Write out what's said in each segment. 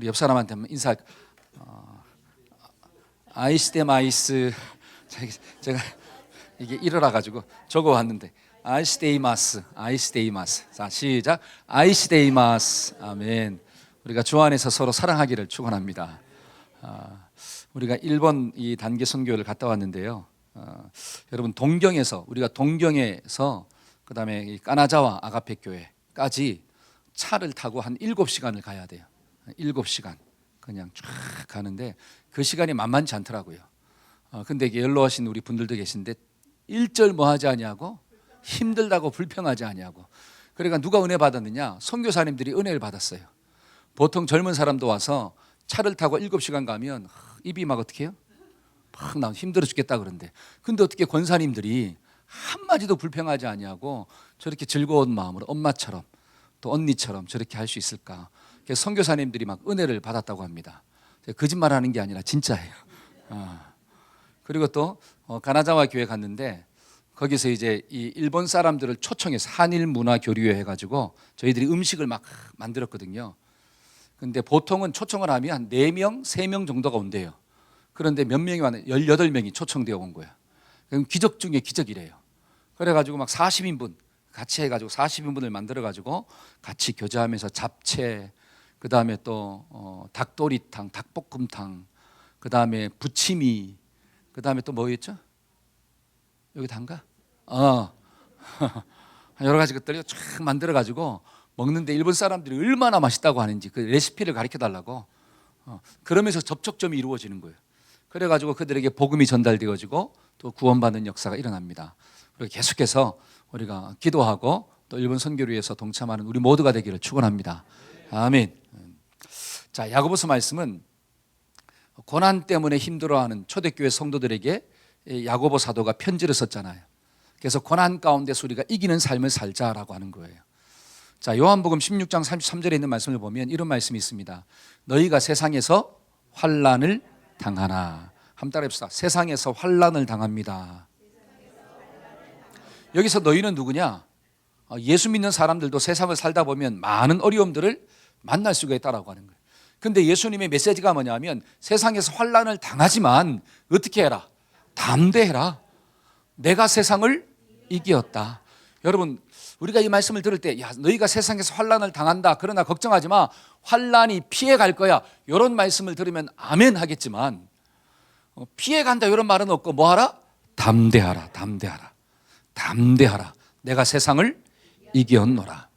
우리 옆 사람한테 한번 인사. 아이스데 마이스. 제가 이게 일어나 가지고 적어 왔는데 아이스데이마스, 아이스데이마스. 자, 시작. 아이스데이마스. 아멘. 우리가 주 안에서 서로 사랑하기를 축원합니다. 우리가 일본 이 단기 선교를 갔다 왔는데요. 여러분 우리가 동경에서 그다음에 이 까나자와 아가페 교회까지 차를 타고 한 7시간을 가야 돼요. 7시간 그냥 쫙 가는데 그 시간이 만만치 않더라고요. 근데 이게 연로하신 우리 분들도 계신데 일절 뭐 하지 아니하고 힘들다고 불평하지 아니하고. 그러니까 누가 은혜 받았느냐? 선교사님들이 은혜를 받았어요. 보통 젊은 사람도 와서 차를 타고 7시간 가면 입이 막 어떻게 해요? 막 나 힘들어 죽겠다 그런데, 근데 어떻게 권사님들이 한마디도 불평하지 아니하고 저렇게 즐거운 마음으로 엄마처럼 또 언니처럼 저렇게 할 수 있을까? 그래서 선교사님들이 막 은혜를 받았다고 합니다. 거짓말하는 게 아니라 진짜예요. 그리고 또 가나자와 교회 갔는데 거기서 이제 이 일본 사람들을 초청해서 한일 문화 교류회 해가지고 저희들이 음식을 막 만들었거든요. 근데 보통은 초청을 하면 한 4명, 3명 정도가 온대요. 그런데 몇 명이 왔냐? 18명이 초청되어 온 거야. 그럼 기적 중에 기적이래요. 그래가지고 막 40인분 같이 해가지고 40인분을 만들어가지고 같이 교제하면서 잡채, 그 다음에 또 닭도리탕, 닭볶음탕, 그 다음에 부침이, 그 다음에 또 뭐였죠? 여기 단가? 여러 가지 것들을 쫙 만들어가지고 먹는데 일본 사람들이 얼마나 맛있다고 하는지 그 레시피를 가르쳐 달라고. 그러면서 접촉점이 이루어지는 거예요. 그래가지고 그들에게 복음이 전달되어지고 또 구원받는 역사가 일어납니다. 그리고 계속해서 우리가 기도하고 또 일본 선교를 위해서 동참하는 우리 모두가 되기를 축원합니다. 아멘. 자, 야고보서 말씀은 고난 때문에 힘들어하는 초대교회 성도들에게 야고보 사도가 편지를 썼잖아요. 그래서 고난 가운데서 우리가 이기는 삶을 살자라고 하는 거예요. 자, 요한복음 16장 33절에 있는 말씀을 보면 이런 말씀이 있습니다. 너희가 세상에서 환난을 당하나. 한번 따라 해봅시다. 세상에서 환난을 당합니다. 여기서 너희는 누구냐? 예수 믿는 사람들도 세상을 살다 보면 많은 어려움들을 만날 수가 있다라고 하는 거예요. 근데 예수님의 메시지가 뭐냐면 세상에서 환난을 당하지만 어떻게 해라? 담대해라. 내가 세상을 이기었다. 여러분, 우리가 이 말씀을 들을 때 야, 너희가 세상에서 환난을 당한다. 그러나 걱정하지 마. 환난이 피해갈 거야. 이런 말씀을 들으면 아멘 하겠지만 피해간다 이런 말은 없고 뭐 하라? 담대하라. 담대하라. 담대하라. 내가 세상을 이기었노라.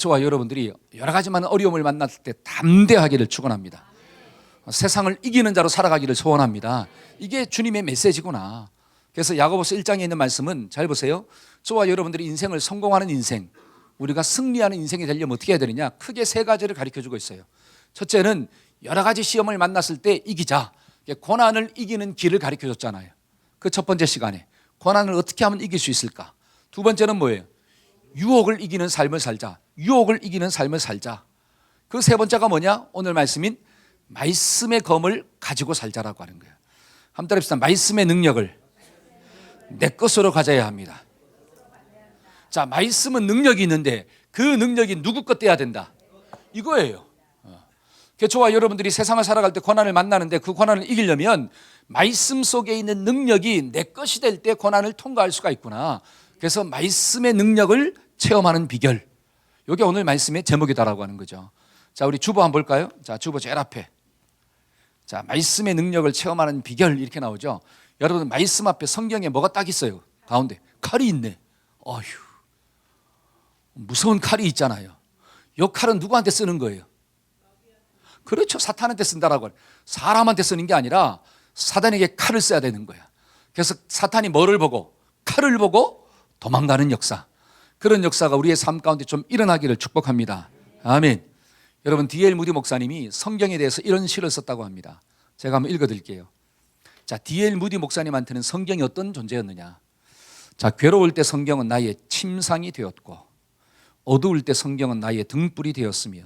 저와 여러분들이 여러 가지 많은 어려움을 만날 때 담대하기를 축원합니다. 세상을 이기는 자로 살아가기를 소원합니다. 이게 주님의 메시지구나. 그래서 야고보서 1장에 있는 말씀은 잘 보세요. 저와 여러분들이 인생을 성공하는 인생, 우리가 승리하는 인생이 되려면 어떻게 해야 되느냐? 크게 3가지를 가르쳐주고 있어요. 첫째는 여러 가지 시험을 만났을 때 이기자. 고난을 이기는 길을 가르쳐줬잖아요. 그 첫 번째 시간에 고난을 어떻게 하면 이길 수 있을까? 두 번째는 뭐예요? 유혹을 이기는 삶을 살자. 유혹을 이기는 삶을 살자. 그 세 번째가 뭐냐? 오늘 말씀인 말씀의 검을 가지고 살자라고 하는 거예요. 한번 따라합시다. 말씀의 능력을 내 것으로 가져야 합니다. 자, 말씀은 능력이 있는데 그 능력이 누구 것 돼야 된다? 이거예요. 저와 여러분들이 세상을 살아갈 때 고난을 만나는데 그 고난을 이기려면 말씀 속에 있는 능력이 내 것이 될 때 고난을 통과할 수가 있구나. 그래서 말씀의 능력을 체험하는 비결. 이게 오늘 말씀의 제목이다라고 하는 거죠. 자, 우리 주보 한번 볼까요? 자, 주보 제일 앞에. 자, 말씀의 능력을 체험하는 비결 이렇게 나오죠. 여러분, 말씀 앞에 성경에 뭐가 딱 있어요? 가운데 칼이 있네. 어휴, 무서운 칼이 있잖아요. 이 칼은 누구한테 쓰는 거예요? 그렇죠. 사탄한테 쓴다라고. 사람한테 쓰는 게 아니라 사단에게 칼을 써야 되는 거야. 그래서 사탄이 뭐를 보고? 칼을 보고 도망가는 역사. 그런 역사가 우리의 삶 가운데 좀 일어나기를 축복합니다. 아멘. 여러분, D.L. 무디 목사님이 성경에 대해서 이런 시를 썼다고 합니다. 제가 한번 읽어드릴게요. 자, D.L. 무디 목사님한테는 성경이 어떤 존재였느냐? 자, 괴로울 때 성경은 나의 침상이 되었고, 어두울 때 성경은 나의 등불이 되었으며,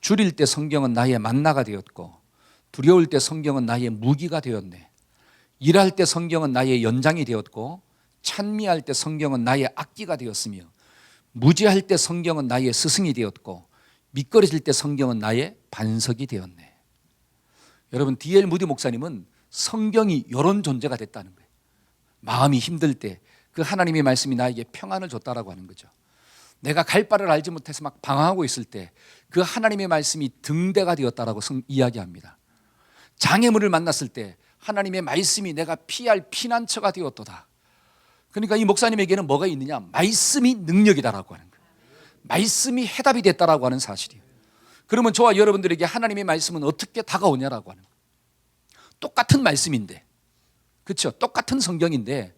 줄일 때 성경은 나의 만나가 되었고, 두려울 때 성경은 나의 무기가 되었네. 일할 때 성경은 나의 연장이 되었고, 찬미할 때 성경은 나의 악기가 되었으며, 무지할 때 성경은 나의 스승이 되었고, 미끄러질 때 성경은 나의 반석이 되었네. 여러분, D.L. 무디 목사님은 성경이 이런 존재가 됐다는 거예요. 마음이 힘들 때 그 하나님의 말씀이 나에게 평안을 줬다라고 하는 거죠. 내가 갈 바를 알지 못해서 막 방황하고 있을 때 그 하나님의 말씀이 등대가 되었다라고 이야기합니다. 장애물을 만났을 때 하나님의 말씀이 내가 피할 피난처가 되었도다. 그러니까 이 목사님에게는 뭐가 있느냐? 말씀이 능력이다라고 하는 거예요. 말씀이 해답이 됐다라고 하는 사실이에요. 그러면 저와 여러분들에게 하나님의 말씀은 어떻게 다가오냐라고 하는 거예요. 똑같은 말씀인데, 그렇죠? 똑같은 성경인데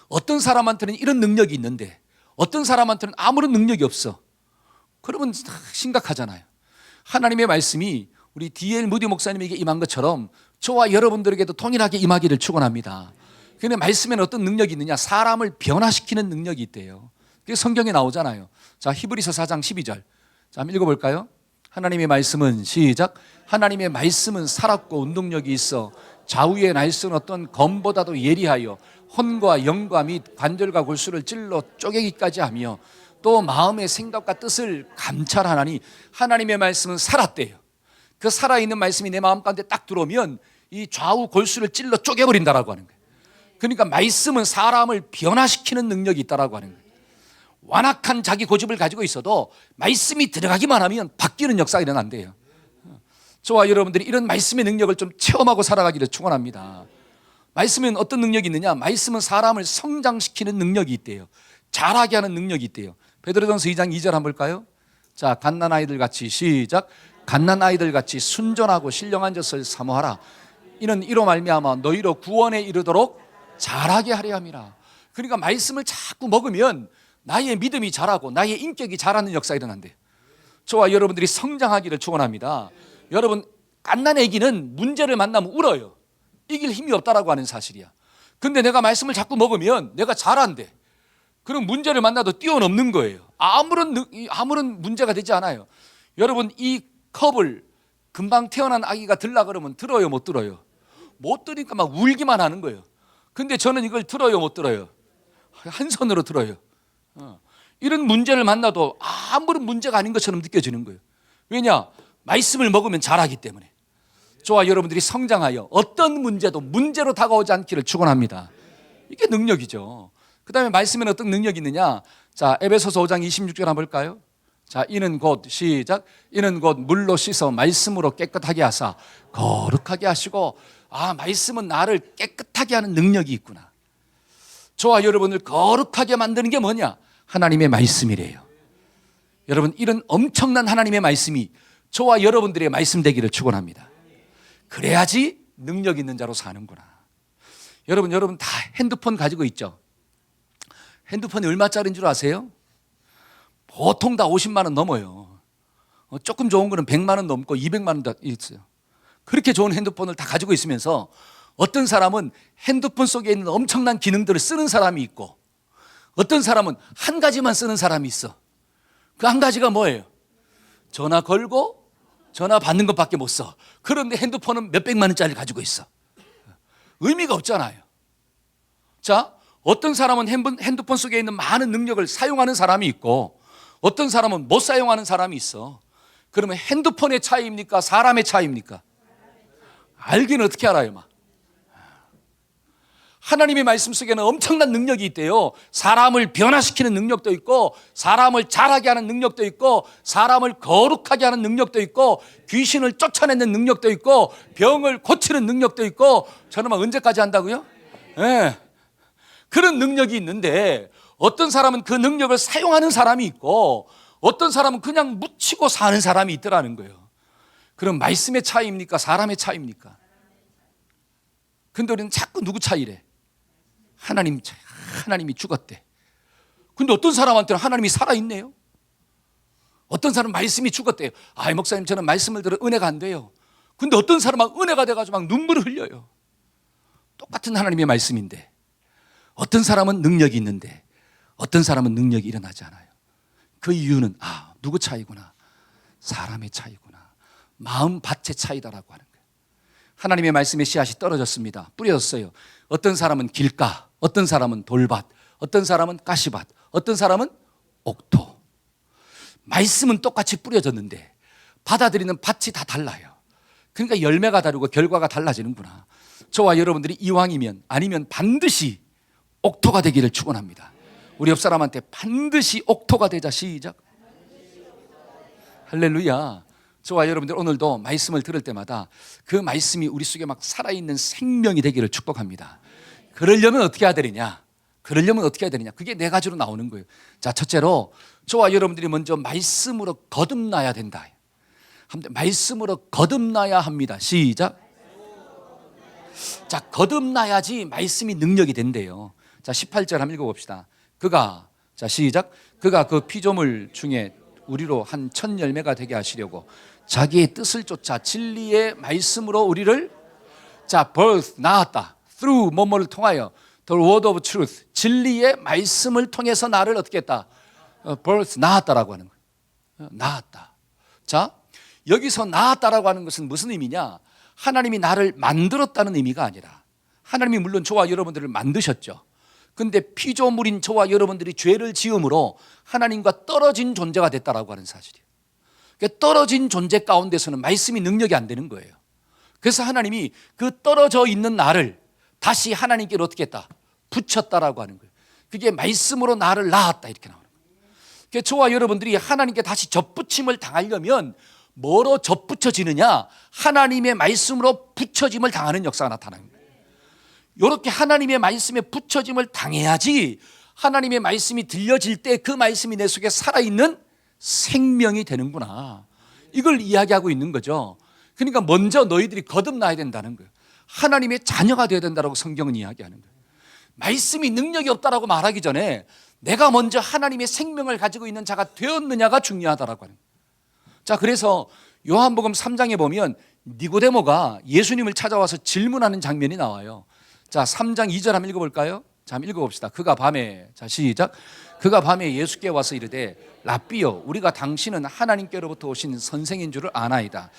어떤 사람한테는 이런 능력이 있는데 어떤 사람한테는 아무런 능력이 없어. 그러면 심각하잖아요. 하나님의 말씀이 우리 D.L. 무디 목사님에게 임한 것처럼 저와 여러분들에게도 동일하게 임하기를 축원합니다. 그런데 말씀에는 어떤 능력이 있느냐? 사람을 변화시키는 능력이 있대요. 그게 성경에 나오잖아요. 자, 히브리서 4장 12절. 자, 한번 읽어볼까요? 하나님의 말씀은 시작. 하나님의 말씀은 살았고 운동력이 있어 좌우의 날선 어떤 검보다도 예리하여 혼과 영과 및 관절과 골수를 찔러 쪼개기까지 하며 또 마음의 생각과 뜻을 감찰하나니 하나님의 말씀은 살았대요. 그 살아있는 말씀이 내 마음 가운데 딱 들어오면 이 좌우 골수를 찔러 쪼개버린다라고 하는 거예요. 그러니까 말씀은 사람을 변화시키는 능력이 있다라고 하는 거예요. 완악한 자기 고집을 가지고 있어도 말씀이 들어가기만 하면 바뀌는 역사가 일어난대요. 저와 여러분들이 이런 말씀의 능력을 좀 체험하고 살아가기를 축원합니다. 말씀은 어떤 능력이 있느냐? 말씀은 사람을 성장시키는 능력이 있대요. 자라게 하는 능력이 있대요. 베드로전서 2장 2절 한번 볼까요? 자, 갓난아이들 같이 시작. 갓난아이들 같이 순전하고 신령한 젖을 사모하라. 이는 이로 말미암아 너희로 구원에 이르도록 자라게 하려 함이라. 그러니까 말씀을 자꾸 먹으면 나의 믿음이 자라고 나의 인격이 자라는 역사가 일어난대요. 저와 여러분들이 성장하기를 축원합니다. 여러분, 갓난 아기는 문제를 만나면 울어요. 이길 힘이 없다라고 하는 사실이야. 근데 내가 말씀을 자꾸 먹으면 내가 자란대. 그럼 문제를 만나도 뛰어넘는 거예요. 아무런 문제가 되지 않아요. 여러분, 이 컵을 금방 태어난 아기가 들라 그러면 들어요, 못 들어요? 못 들으니까 막 울기만 하는 거예요. 근데 저는 이걸 들어요, 못 들어요? 한 손으로 들어요. 이런 문제를 만나도 아무런 문제가 아닌 것처럼 느껴지는 거예요. 왜냐? 말씀을 먹으면 자라기 때문에. 저와 여러분들이 성장하여 어떤 문제도 문제로 다가오지 않기를 축원합니다. 이게 능력이죠. 그 다음에 말씀에는 어떤 능력이 있느냐? 자, 에베소서 5장 26절 한번 볼까요? 자, 이는 곧 시작. 이는 곧 물로 씻어 말씀으로 깨끗하게 하사 거룩하게 하시고. 말씀은 나를 깨끗하게 하는 능력이 있구나. 저와 여러분을 거룩하게 만드는 게 뭐냐? 하나님의 말씀이래요. 여러분, 이런 엄청난 하나님의 말씀이 저와 여러분들의 말씀 되기를 축원합니다. 그래야지 능력 있는 자로 사는구나. 여러분 다 핸드폰 가지고 있죠? 핸드폰이 얼마짜리인 줄 아세요? 보통 다 50만 원 넘어요. 조금 좋은 거는 100만 원 넘고 200만 원도 있어요. 그렇게 좋은 핸드폰을 다 가지고 있으면서 어떤 사람은 핸드폰 속에 있는 엄청난 기능들을 쓰는 사람이 있고 어떤 사람은 한 가지만 쓰는 사람이 있어. 그 한 가지가 뭐예요? 전화 걸고 전화 받는 것밖에 못 써. 그런데 핸드폰은 몇백만 원짜리 가지고 있어. 의미가 없잖아요. 자, 어떤 사람은 핸드폰 속에 있는 많은 능력을 사용하는 사람이 있고 어떤 사람은 못 사용하는 사람이 있어. 그러면 핸드폰의 차이입니까? 사람의 차이입니까? 알기는 어떻게 알아요? 막. 하나님의 말씀 속에는 엄청난 능력이 있대요. 사람을 변화시키는 능력도 있고 사람을 자라게 하는 능력도 있고 사람을 거룩하게 하는 능력도 있고 귀신을 쫓아내는 능력도 있고 병을 고치는 능력도 있고 저는 언제까지 한다고요? 네. 그런 능력이 있는데 어떤 사람은 그 능력을 사용하는 사람이 있고 어떤 사람은 그냥 묻히고 사는 사람이 있더라는 거예요. 그럼 말씀의 차이입니까? 사람의 차이입니까? 근데 우리는 자꾸 누구 차이래? 하나님이 죽었대. 근데 어떤 사람한테는 하나님이 살아있네요. 어떤 사람은 말씀이 죽었대요. 목사님 저는 말씀을 들어 은혜가 안 돼요. 근데 어떤 사람은 은혜가 돼가지고 막 눈물을 흘려요. 똑같은 하나님의 말씀인데 어떤 사람은 능력이 있는데 어떤 사람은 능력이 일어나지 않아요. 그 이유는 누구 차이구나. 사람의 차이구나. 마음밭의 차이다라고 하는 거예요. 하나님의 말씀의 씨앗이 떨어졌습니다. 뿌려졌어요. 어떤 사람은 길가, 어떤 사람은 돌밭, 어떤 사람은 가시밭, 어떤 사람은 옥토. 말씀은 똑같이 뿌려졌는데 받아들이는 밭이 다 달라요. 그러니까 열매가 다르고 결과가 달라지는구나. 저와 여러분들이 이왕이면 아니면 반드시 옥토가 되기를 축원합니다. 우리 옆 사람한테 반드시 옥토가 되자. 시작. 할렐루야. 저와 여러분들 오늘도 말씀을 들을 때마다 그 말씀이 우리 속에 막 살아있는 생명이 되기를 축복합니다. 그러려면 어떻게 해야 되느냐? 그게 네 가지로 나오는 거예요. 자, 첫째로 저와 여러분들이 먼저 말씀으로 거듭나야 된다. 말씀으로 거듭나야 합니다. 시작. 자, 거듭나야지 말씀이 능력이 된대요. 자, 18절 한번 읽어봅시다. 자, 시작. 그가 그 피조물 중에 우리로 한 첫 열매가 되게 하시려고 자기의 뜻을 쫓아 진리의 말씀으로 우리를, 자, birth, 낳았다. through, 뭐뭐를 통하여, the word of truth, 진리의 말씀을 통해서 나를 어떻게 했다? birth, 낳았다라고 하는 거예요. 낳았다. 자, 여기서 낳았다라고 하는 것은 무슨 의미냐? 하나님이 나를 만들었다는 의미가 아니라, 하나님이 물론 저와 여러분들을 만드셨죠. 근데 피조물인 저와 여러분들이 죄를 지음으로 하나님과 떨어진 존재가 됐다라고 하는 사실이에요. 그러니까 떨어진 존재 가운데서는 말씀이 능력이 안 되는 거예요. 그래서 하나님이 그 떨어져 있는 나를 다시 하나님께로 어떻게 했다? 붙였다라고 하는 거예요. 그게 말씀으로 나를 낳았다 이렇게 나오는 거예요. 그러니까 저와 여러분들이 하나님께 다시 접붙임을 당하려면 뭐로 접붙여지느냐? 하나님의 말씀으로 붙여짐을 당하는 역사가 나타나는 거예요. 이렇게 하나님의 말씀에 붙여짐을 당해야지 하나님의 말씀이 들려질 때 그 말씀이 내 속에 살아있는 생명이 되는구나. 이걸 이야기하고 있는 거죠. 그러니까 먼저 너희들이 거듭나야 된다는 거예요. 하나님의 자녀가 되어야 된다고 성경은 이야기하는 거예요. 말씀이 능력이 없다라고 말하기 전에 내가 먼저 하나님의 생명을 가지고 있는 자가 되었느냐가 중요하다라고 하는 거예요. 자, 그래서 요한복음 3장에 보면 니고데모가 예수님을 찾아와서 질문하는 장면이 나와요. 자, 3장 2절 한번 읽어볼까요? 자, 한번 읽어봅시다. 그가 밤에, 자, 시작. 그가 밤에 예수께 와서 이르되 랍비여, 우리가 당신은 하나님께로부터 오신 선생인 줄을 아나이다.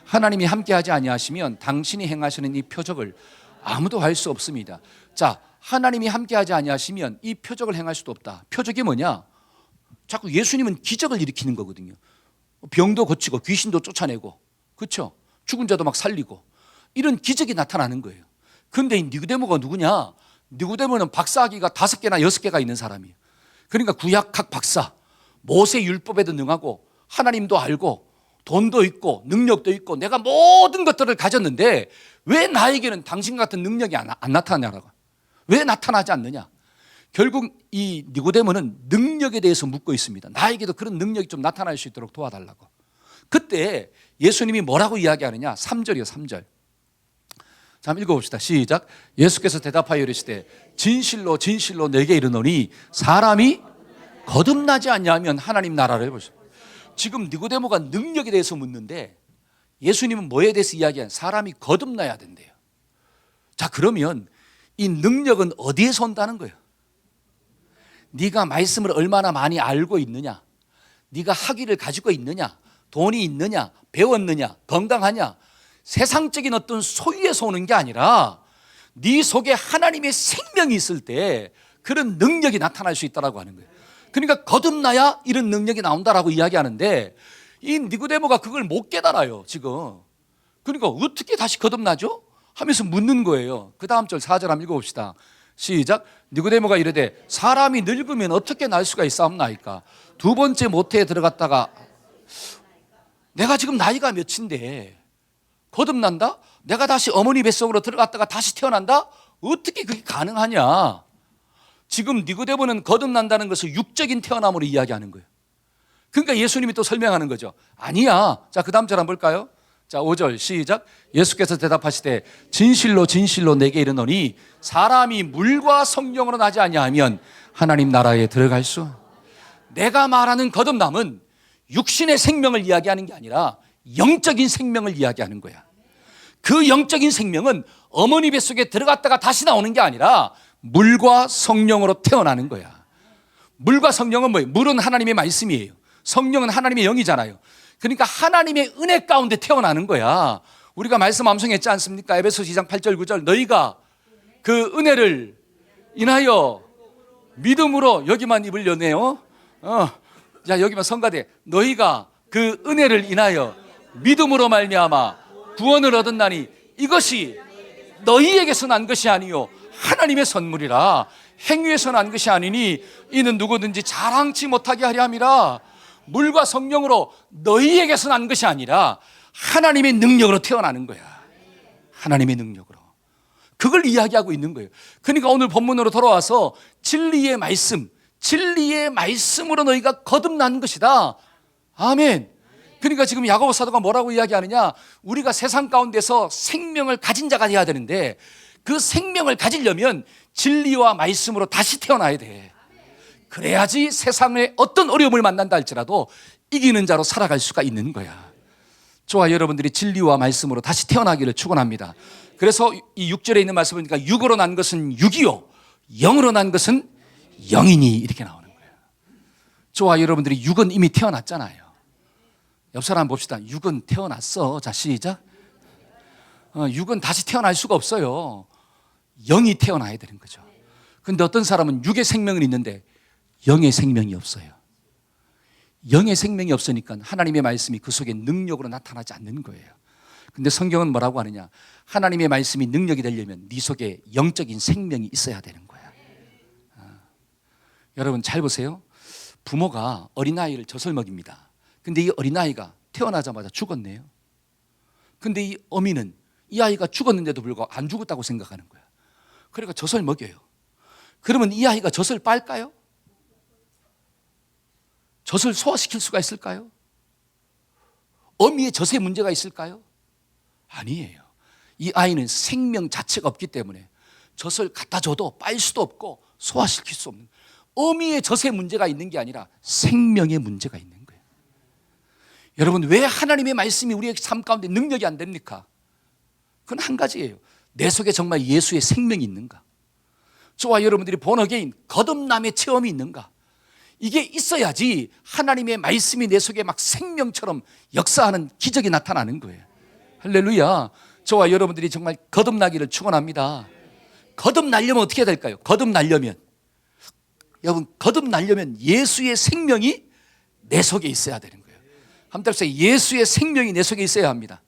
하나님이 함께하지 아니하시면 당신이 행하시는 이 표적을 아무도 할 수 없습니다. 자, 하나님이 함께하지 아니하시면 이 표적을 행할 수도 없다. 표적이 뭐냐? 자꾸 예수님은 기적을 일으키는 거거든요. 병도 고치고 귀신도 쫓아내고, 그렇죠? 죽은 자도 막 살리고 이런 기적이 나타나는 거예요. 그런데 이 니고데모가 누구냐? 니고데모는 박사학위가 5개나 6개가 있는 사람이에요. 그러니까 구약학 박사, 모세 율법에도 능하고 하나님도 알고 돈도 있고 능력도 있고 내가 모든 것들을 가졌는데 왜 나에게는 당신 같은 능력이 안 나타나냐라고. 왜 나타나지 않느냐? 결국 이 니고데모는 능력에 대해서 묻고 있습니다. 나에게도 그런 능력이 좀 나타날 수 있도록 도와달라고. 그때 예수님이 뭐라고 이야기하느냐? 3절이요, 3절. 자, 한번 읽어봅시다. 시작. 예수께서 대답하여 이르시되 진실로 진실로 내게 이르노니 사람이 거듭나지 않냐면 하나님 나라를 보십시오. 지금 니고데모가 능력에 대해서 묻는데 예수님은 뭐에 대해서 이야기한? 사람이 거듭나야 된대요. 자, 그러면 이 능력은 어디에서 온다는 거예요? 네가 말씀을 얼마나 많이 알고 있느냐, 네가 학위를 가지고 있느냐, 돈이 있느냐, 배웠느냐, 건강하냐, 세상적인 어떤 소유에서 오는 게 아니라 네 속에 하나님의 생명이 있을 때 그런 능력이 나타날 수 있다고 하는 거예요. 그러니까 거듭나야 이런 능력이 나온다라고 이야기하는데 이 니고데모가 그걸 못 깨달아요 지금. 그러니까 어떻게 다시 거듭나죠? 하면서 묻는 거예요. 그 다음 절 4절 한번 읽어봅시다. 시작. 니고데모가 이르되 사람이 늙으면 어떻게 날 수가 있사옵나이까? 두 번째 모태에 들어갔다가 내가 지금 나이가 몇인데 거듭난다? 내가 다시 어머니 뱃속으로 들어갔다가 다시 태어난다? 어떻게 그게 가능하냐? 지금 니고데모는 거듭난다는 것을 육적인 태어남으로 이야기하는 거예요. 그러니까 예수님이 또 설명하는 거죠. 아니야. 자, 그 다음 절 한번 볼까요? 자, 5절 시작. 예수께서 대답하시되 진실로 진실로 내게 이르노니 사람이 물과 성령으로 나지 아니하면 하나님 나라에 들어갈 수. 내가 말하는 거듭남은 육신의 생명을 이야기하는 게 아니라 영적인 생명을 이야기하는 거야. 그 영적인 생명은 어머니 뱃속에 들어갔다가 다시 나오는 게 아니라 물과 성령으로 태어나는 거야. 물과 성령은 뭐예요? 물은 하나님의 말씀이에요. 성령은 하나님의 영이잖아요. 그러니까 하나님의 은혜 가운데 태어나는 거야. 우리가 말씀 암송했지 않습니까? 에베소서 2장 8절 9절 너희가 그 은혜를 인하여 믿음으로 여기만 입을 여네요. 자, 여기만 성가대. 너희가 그 은혜를 인하여 믿음으로 말미암아 구원을 얻었나니 이것이 너희에게서 난 것이 아니요 하나님의 선물이라. 행위에서 난 것이 아니니 이는 누구든지 자랑치 못하게 하려 함이라. 물과 성령으로 너희에게서 난 것이 아니라 하나님의 능력으로 태어나는 거야. 하나님의 능력으로. 그걸 이야기하고 있는 거예요. 그러니까 오늘 본문으로 돌아와서 진리의 말씀, 진리의 말씀으로 너희가 거듭난 것이다. 아멘. 그러니까 지금 야고보 사도가 뭐라고 이야기하느냐, 우리가 세상 가운데서 생명을 가진 자가 돼야 되는데 그 생명을 가지려면 진리와 말씀으로 다시 태어나야 돼. 그래야지 세상에 어떤 어려움을 만난다 할지라도 이기는 자로 살아갈 수가 있는 거야. 저와 여러분들이 진리와 말씀으로 다시 태어나기를 축원합니다. 그래서 이 6절에 있는 말씀을 보니까 육으로 난 것은 육이요 영으로 난 것은 영이니 이렇게 나오는 거예요. 저와 여러분들이 육은 이미 태어났잖아요. 옆 사람 봅시다. 육은 태어났어. 자, 시작. 육은 다시 태어날 수가 없어요. 영이 태어나야 되는 거죠. 근데 어떤 사람은 육의 생명은 있는데 영의 생명이 없어요. 영의 생명이 없으니까 하나님의 말씀이 그 속에 능력으로 나타나지 않는 거예요. 근데 성경은 뭐라고 하느냐, 하나님의 말씀이 능력이 되려면 네 속에 영적인 생명이 있어야 되는 거야. 여러분 잘 보세요. 부모가 어린아이를 젖을 먹입니다. 근데 이 어린아이가 태어나자마자 죽었네요. 근데 이 어미는 이 아이가 죽었는데도 불구하고 안 죽었다고 생각하는 거야. 그러니까 젖을 먹여요. 그러면 이 아이가 젖을 빨까요? 젖을 소화시킬 수가 있을까요? 어미의 젖에 문제가 있을까요? 아니에요. 이 아이는 생명 자체가 없기 때문에 젖을 갖다 줘도 빨 수도 없고 소화시킬 수 없는, 어미의 젖에 문제가 있는 게 아니라 생명의 문제가 있는 거예요. 여러분, 왜 하나님의 말씀이 우리의 삶 가운데 능력이 안 됩니까? 그건 한 가지예요. 내 속에 정말 예수의 생명이 있는가? 저와 여러분들이 본 어게인 거듭남의 체험이 있는가? 이게 있어야지 하나님의 말씀이 내 속에 막 생명처럼 역사하는 기적이 나타나는 거예요. 할렐루야. 저와 여러분들이 정말 거듭나기를 축원합니다. 거듭나려면 어떻게 해야 될까요? 거듭나려면, 여러분, 거듭나려면 예수의 생명이 내 속에 있어야 되는 거예요. 한번 따라서 예수의 생명이 내 속에 있어야 합니다.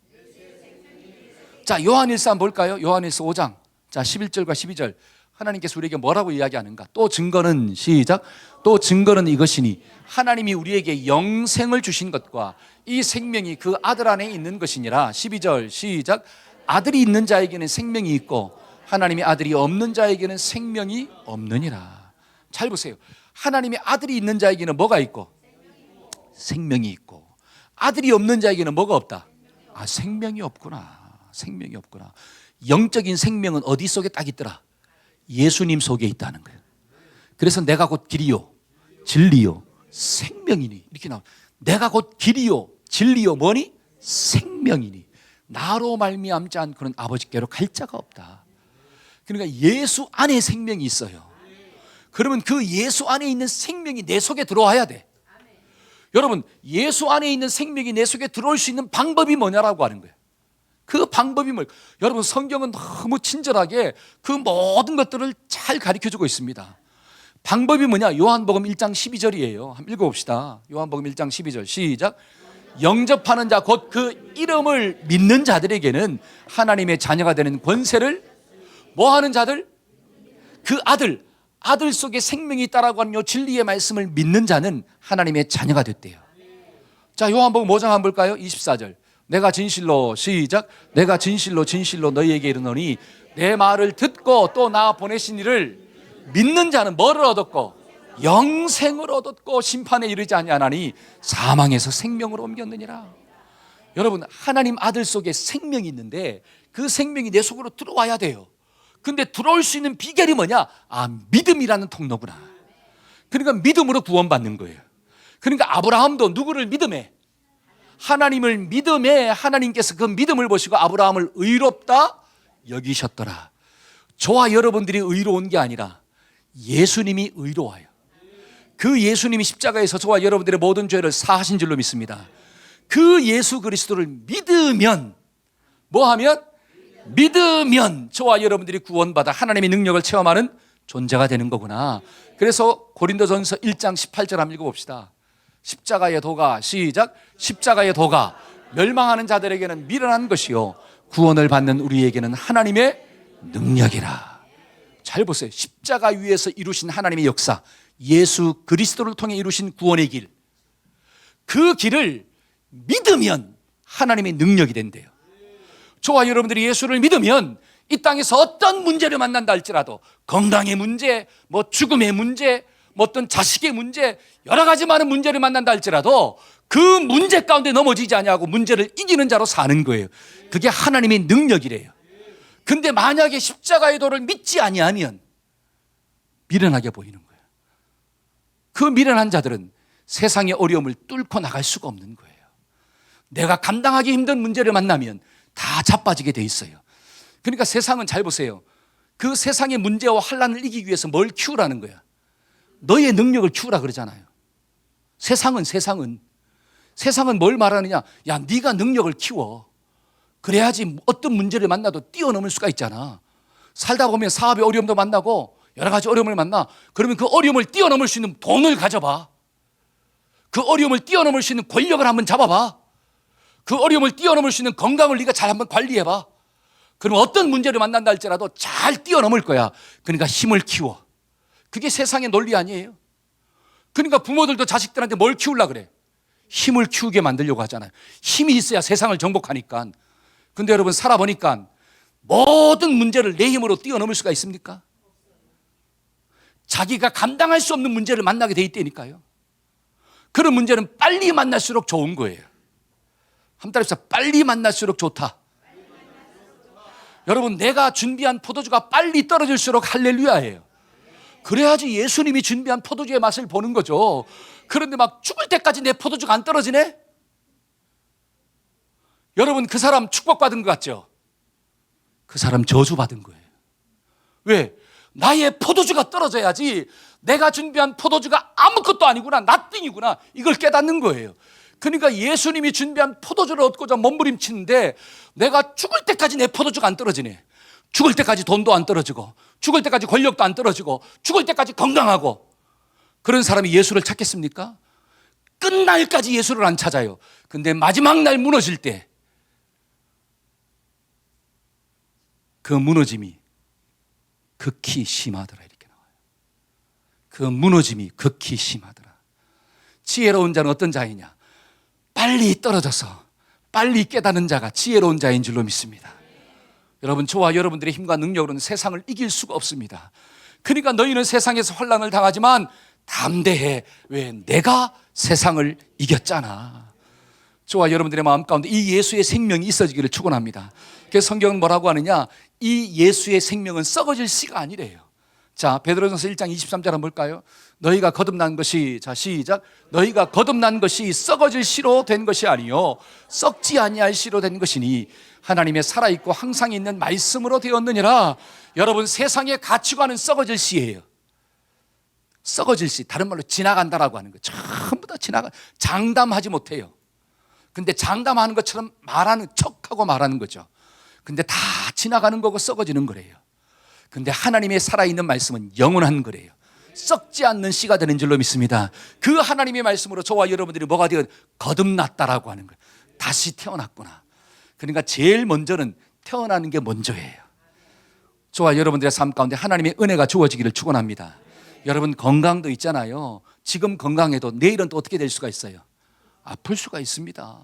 자, 요한일서 한번 볼까요? 요한일서 5장 자 11절과 12절 하나님께서 우리에게 뭐라고 이야기하는가? 또 증거는, 시작, 또 증거는 이것이니 하나님이 우리에게 영생을 주신 것과 이 생명이 그 아들 안에 있는 것이니라. 12절 시작. 아들이 있는 자에게는 생명이 있고 하나님의 아들이 없는 자에게는 생명이 없느니라. 잘 보세요. 하나님의 아들이 있는 자에게는 뭐가 있고? 생명이 있고, 아들이 없는 자에게는 뭐가 없다? 아, 생명이 없구나. 생명이 없구나. 영적인 생명은 어디 속에 딱 있더라? 예수님 속에 있다는 거예요. 그래서 내가 곧 길이요 진리요 생명이니 이렇게 나와. 내가 곧 길이요 진리요 뭐니? 생명이니 나로 말미암지 않고는 아버지께로 갈 자가 없다. 그러니까 예수 안에 생명이 있어요. 그러면 그 예수 안에 있는 생명이 내 속에 들어와야 돼. 여러분, 예수 안에 있는 생명이 내 속에 들어올 수 있는 방법이 뭐냐라고 하는 거예요. 그 방법이 뭘? 여러분, 성경은 너무 친절하게 그 모든 것들을 잘 가르쳐주고 있습니다. 방법이 뭐냐? 요한복음 1장 12절이에요. 한번 읽어봅시다. 요한복음 1장 12절 시작. 영접하는 자 곧 그 이름을 믿는 자들에게는 하나님의 자녀가 되는 권세를 뭐하는 자들? 그 아들 속에 생명이 있다라고 하는 요 진리의 말씀을 믿는 자는 하나님의 자녀가 됐대요. 자, 요한복음 5장 한번 볼까요? 24절. 내가 진실로, 시작, 내가 진실로 너희에게 이르노니 내 말을 듣고 또 나 보내신 이를 믿는 자는 뭐를 얻었고? 영생을 얻었고 심판에 이르지 아니하나니 사망에서 생명으로 옮겼느니라. 여러분, 하나님 아들 속에 생명이 있는데 그 생명이 내 속으로 들어와야 돼요. 근데 들어올 수 있는 비결이 뭐냐? 아, 믿음이라는 통로구나. 그러니까 믿음으로 구원받는 거예요. 그러니까 아브라함도 누구를 믿음에? 하나님을 믿음에 하나님께서 그 믿음을 보시고 아브라함을 의롭다 여기셨더라. 저와 여러분들이 의로운 게 아니라 예수님이 의로워요. 그 예수님이 십자가에서 저와 여러분들의 모든 죄를 사하신 줄로 믿습니다. 그 예수 그리스도를 믿으면 뭐하면? 믿으면 저와 여러분들이 구원받아 하나님의 능력을 체험하는 존재가 되는 거구나. 그래서 고린도전서 1장 18절 한번 읽어봅시다. 십자가의 도가, 시작, 십자가의 도가 멸망하는 자들에게는 미련한 것이요 구원을 받는 우리에게는 하나님의 능력이라. 잘 보세요. 십자가 위에서 이루신 하나님의 역사, 예수 그리스도를 통해 이루신 구원의 길, 그 길을 믿으면 하나님의 능력이 된대요. 저와 여러분들이 예수를 믿으면 이 땅에서 어떤 문제를 만난다 할지라도, 건강의 문제, 뭐 죽음의 문제, 뭐 어떤 자식의 문제, 여러 가지 많은 문제를 만난다 할지라도 그 문제 가운데 넘어지지 아니하고 문제를 이기는 자로 사는 거예요. 그게 하나님의 능력이래요. 근데 만약에 십자가의 도를 믿지 아니하면 미련하게 보이는 거예요. 그 미련한 자들은 세상의 어려움을 뚫고 나갈 수가 없는 거예요. 내가 감당하기 힘든 문제를 만나면 다 자빠지게 돼 있어요. 그러니까 세상은, 잘 보세요, 그 세상의 문제와 환난을 이기기 위해서 뭘 키우라는 거야? 너의 능력을 키우라 그러잖아요. 세상은 뭘 말하느냐? 야, 네가 능력을 키워. 그래야지 어떤 문제를 만나도 뛰어넘을 수가 있잖아. 살다 보면 사업의 어려움도 만나고 여러 가지 어려움을 만나. 그러면 그 어려움을 뛰어넘을 수 있는 돈을 가져봐. 그 어려움을 뛰어넘을 수 있는 권력을 한번 잡아봐. 그 어려움을 뛰어넘을 수 있는 건강을 네가 잘 한번 관리해봐. 그러면 어떤 문제를 만난다 할지라도 잘 뛰어넘을 거야. 그러니까 힘을 키워. 그게 세상의 논리 아니에요? 그러니까 부모들도 자식들한테 뭘 키우려고 그래? 힘을 키우게 만들려고 하잖아요. 힘이 있어야 세상을 정복하니까. 근데 여러분, 살아보니까 모든 문제를 내 힘으로 뛰어넘을 수가 있습니까? 자기가 감당할 수 없는 문제를 만나게 돼 있다니까요. 그런 문제는 빨리 만날수록 좋은 거예요. 한 달에서 빨리 만날수록 좋다. 여러분, 내가 준비한 포도주가 빨리 떨어질수록 할렐루야예요. 그래야지 예수님이 준비한 포도주의 맛을 보는 거죠. 그런데 막 죽을 때까지 내 포도주가 안 떨어지네? 여러분, 그 사람 축복받은 것 같죠? 그 사람 저주받은 거예요. 왜? 나의 포도주가 떨어져야지 내가 준비한 포도주가 아무것도 아니구나, 나띵이구나, 이걸 깨닫는 거예요. 그러니까 예수님이 준비한 포도주를 얻고자 몸부림치는데 내가 죽을 때까지 내 포도주가 안 떨어지네. 죽을 때까지 돈도 안 떨어지고, 죽을 때까지 권력도 안 떨어지고, 죽을 때까지 건강하고. 그런 사람이 예수를 찾겠습니까? 끝날까지 예수를 안 찾아요. 근데 마지막 날 무너질 때 그 무너짐이 극히 심하더라, 이렇게 나와요. 그 무너짐이 극히 심하더라. 지혜로운 자는 어떤 자이냐? 빨리 떨어져서 빨리 깨닫는 자가 지혜로운 자인 줄로 믿습니다. 여러분, 저와 여러분들의 힘과 능력으로는 세상을 이길 수가 없습니다. 그러니까 너희는 세상에서 환난을 당하지만 담대해. 왜? 내가 세상을 이겼잖아. 저와 여러분들의 마음 가운데 이 예수의 생명이 있어지기를 축원합니다. 그래서 성경은 뭐라고 하느냐? 이 예수의 생명은 썩어질 씨가 아니래요. 자, 베드로전서 1장 23절 한번 볼까요? 너희가 거듭난 것이, 자 시작, 너희가 거듭난 것이 썩어질 씨로 된 것이 아니요 썩지 아니할 씨로 된 것이니 하나님의 살아있고 항상 있는 말씀으로 되었느니라. 여러분, 세상의 가치관은 썩어질 씨예요. 썩어질 씨, 다른 말로 지나간다라고 하는 거예요. 전부 다 장담하지 못해요. 근데 장담하는 것처럼 말하는 척하고 말하는 거죠. 근데 다 지나가는 거고 썩어지는 거래요. 근데 하나님의 살아있는 말씀은 영원한 거래요. 썩지 않는 씨가 되는 줄로 믿습니다. 그 하나님의 말씀으로 저와 여러분들이 뭐가 되어? 거듭났다라고 하는 거예요. 다시 태어났구나. 그러니까 제일 먼저는 태어나는 게 먼저예요. 저와 여러분들의 삶 가운데 하나님의 은혜가 주어지기를 축원합니다. 여러분, 건강도 있잖아요. 지금 건강해도 내일은 또 어떻게 될 수가 있어요? 아플 수가 있습니다.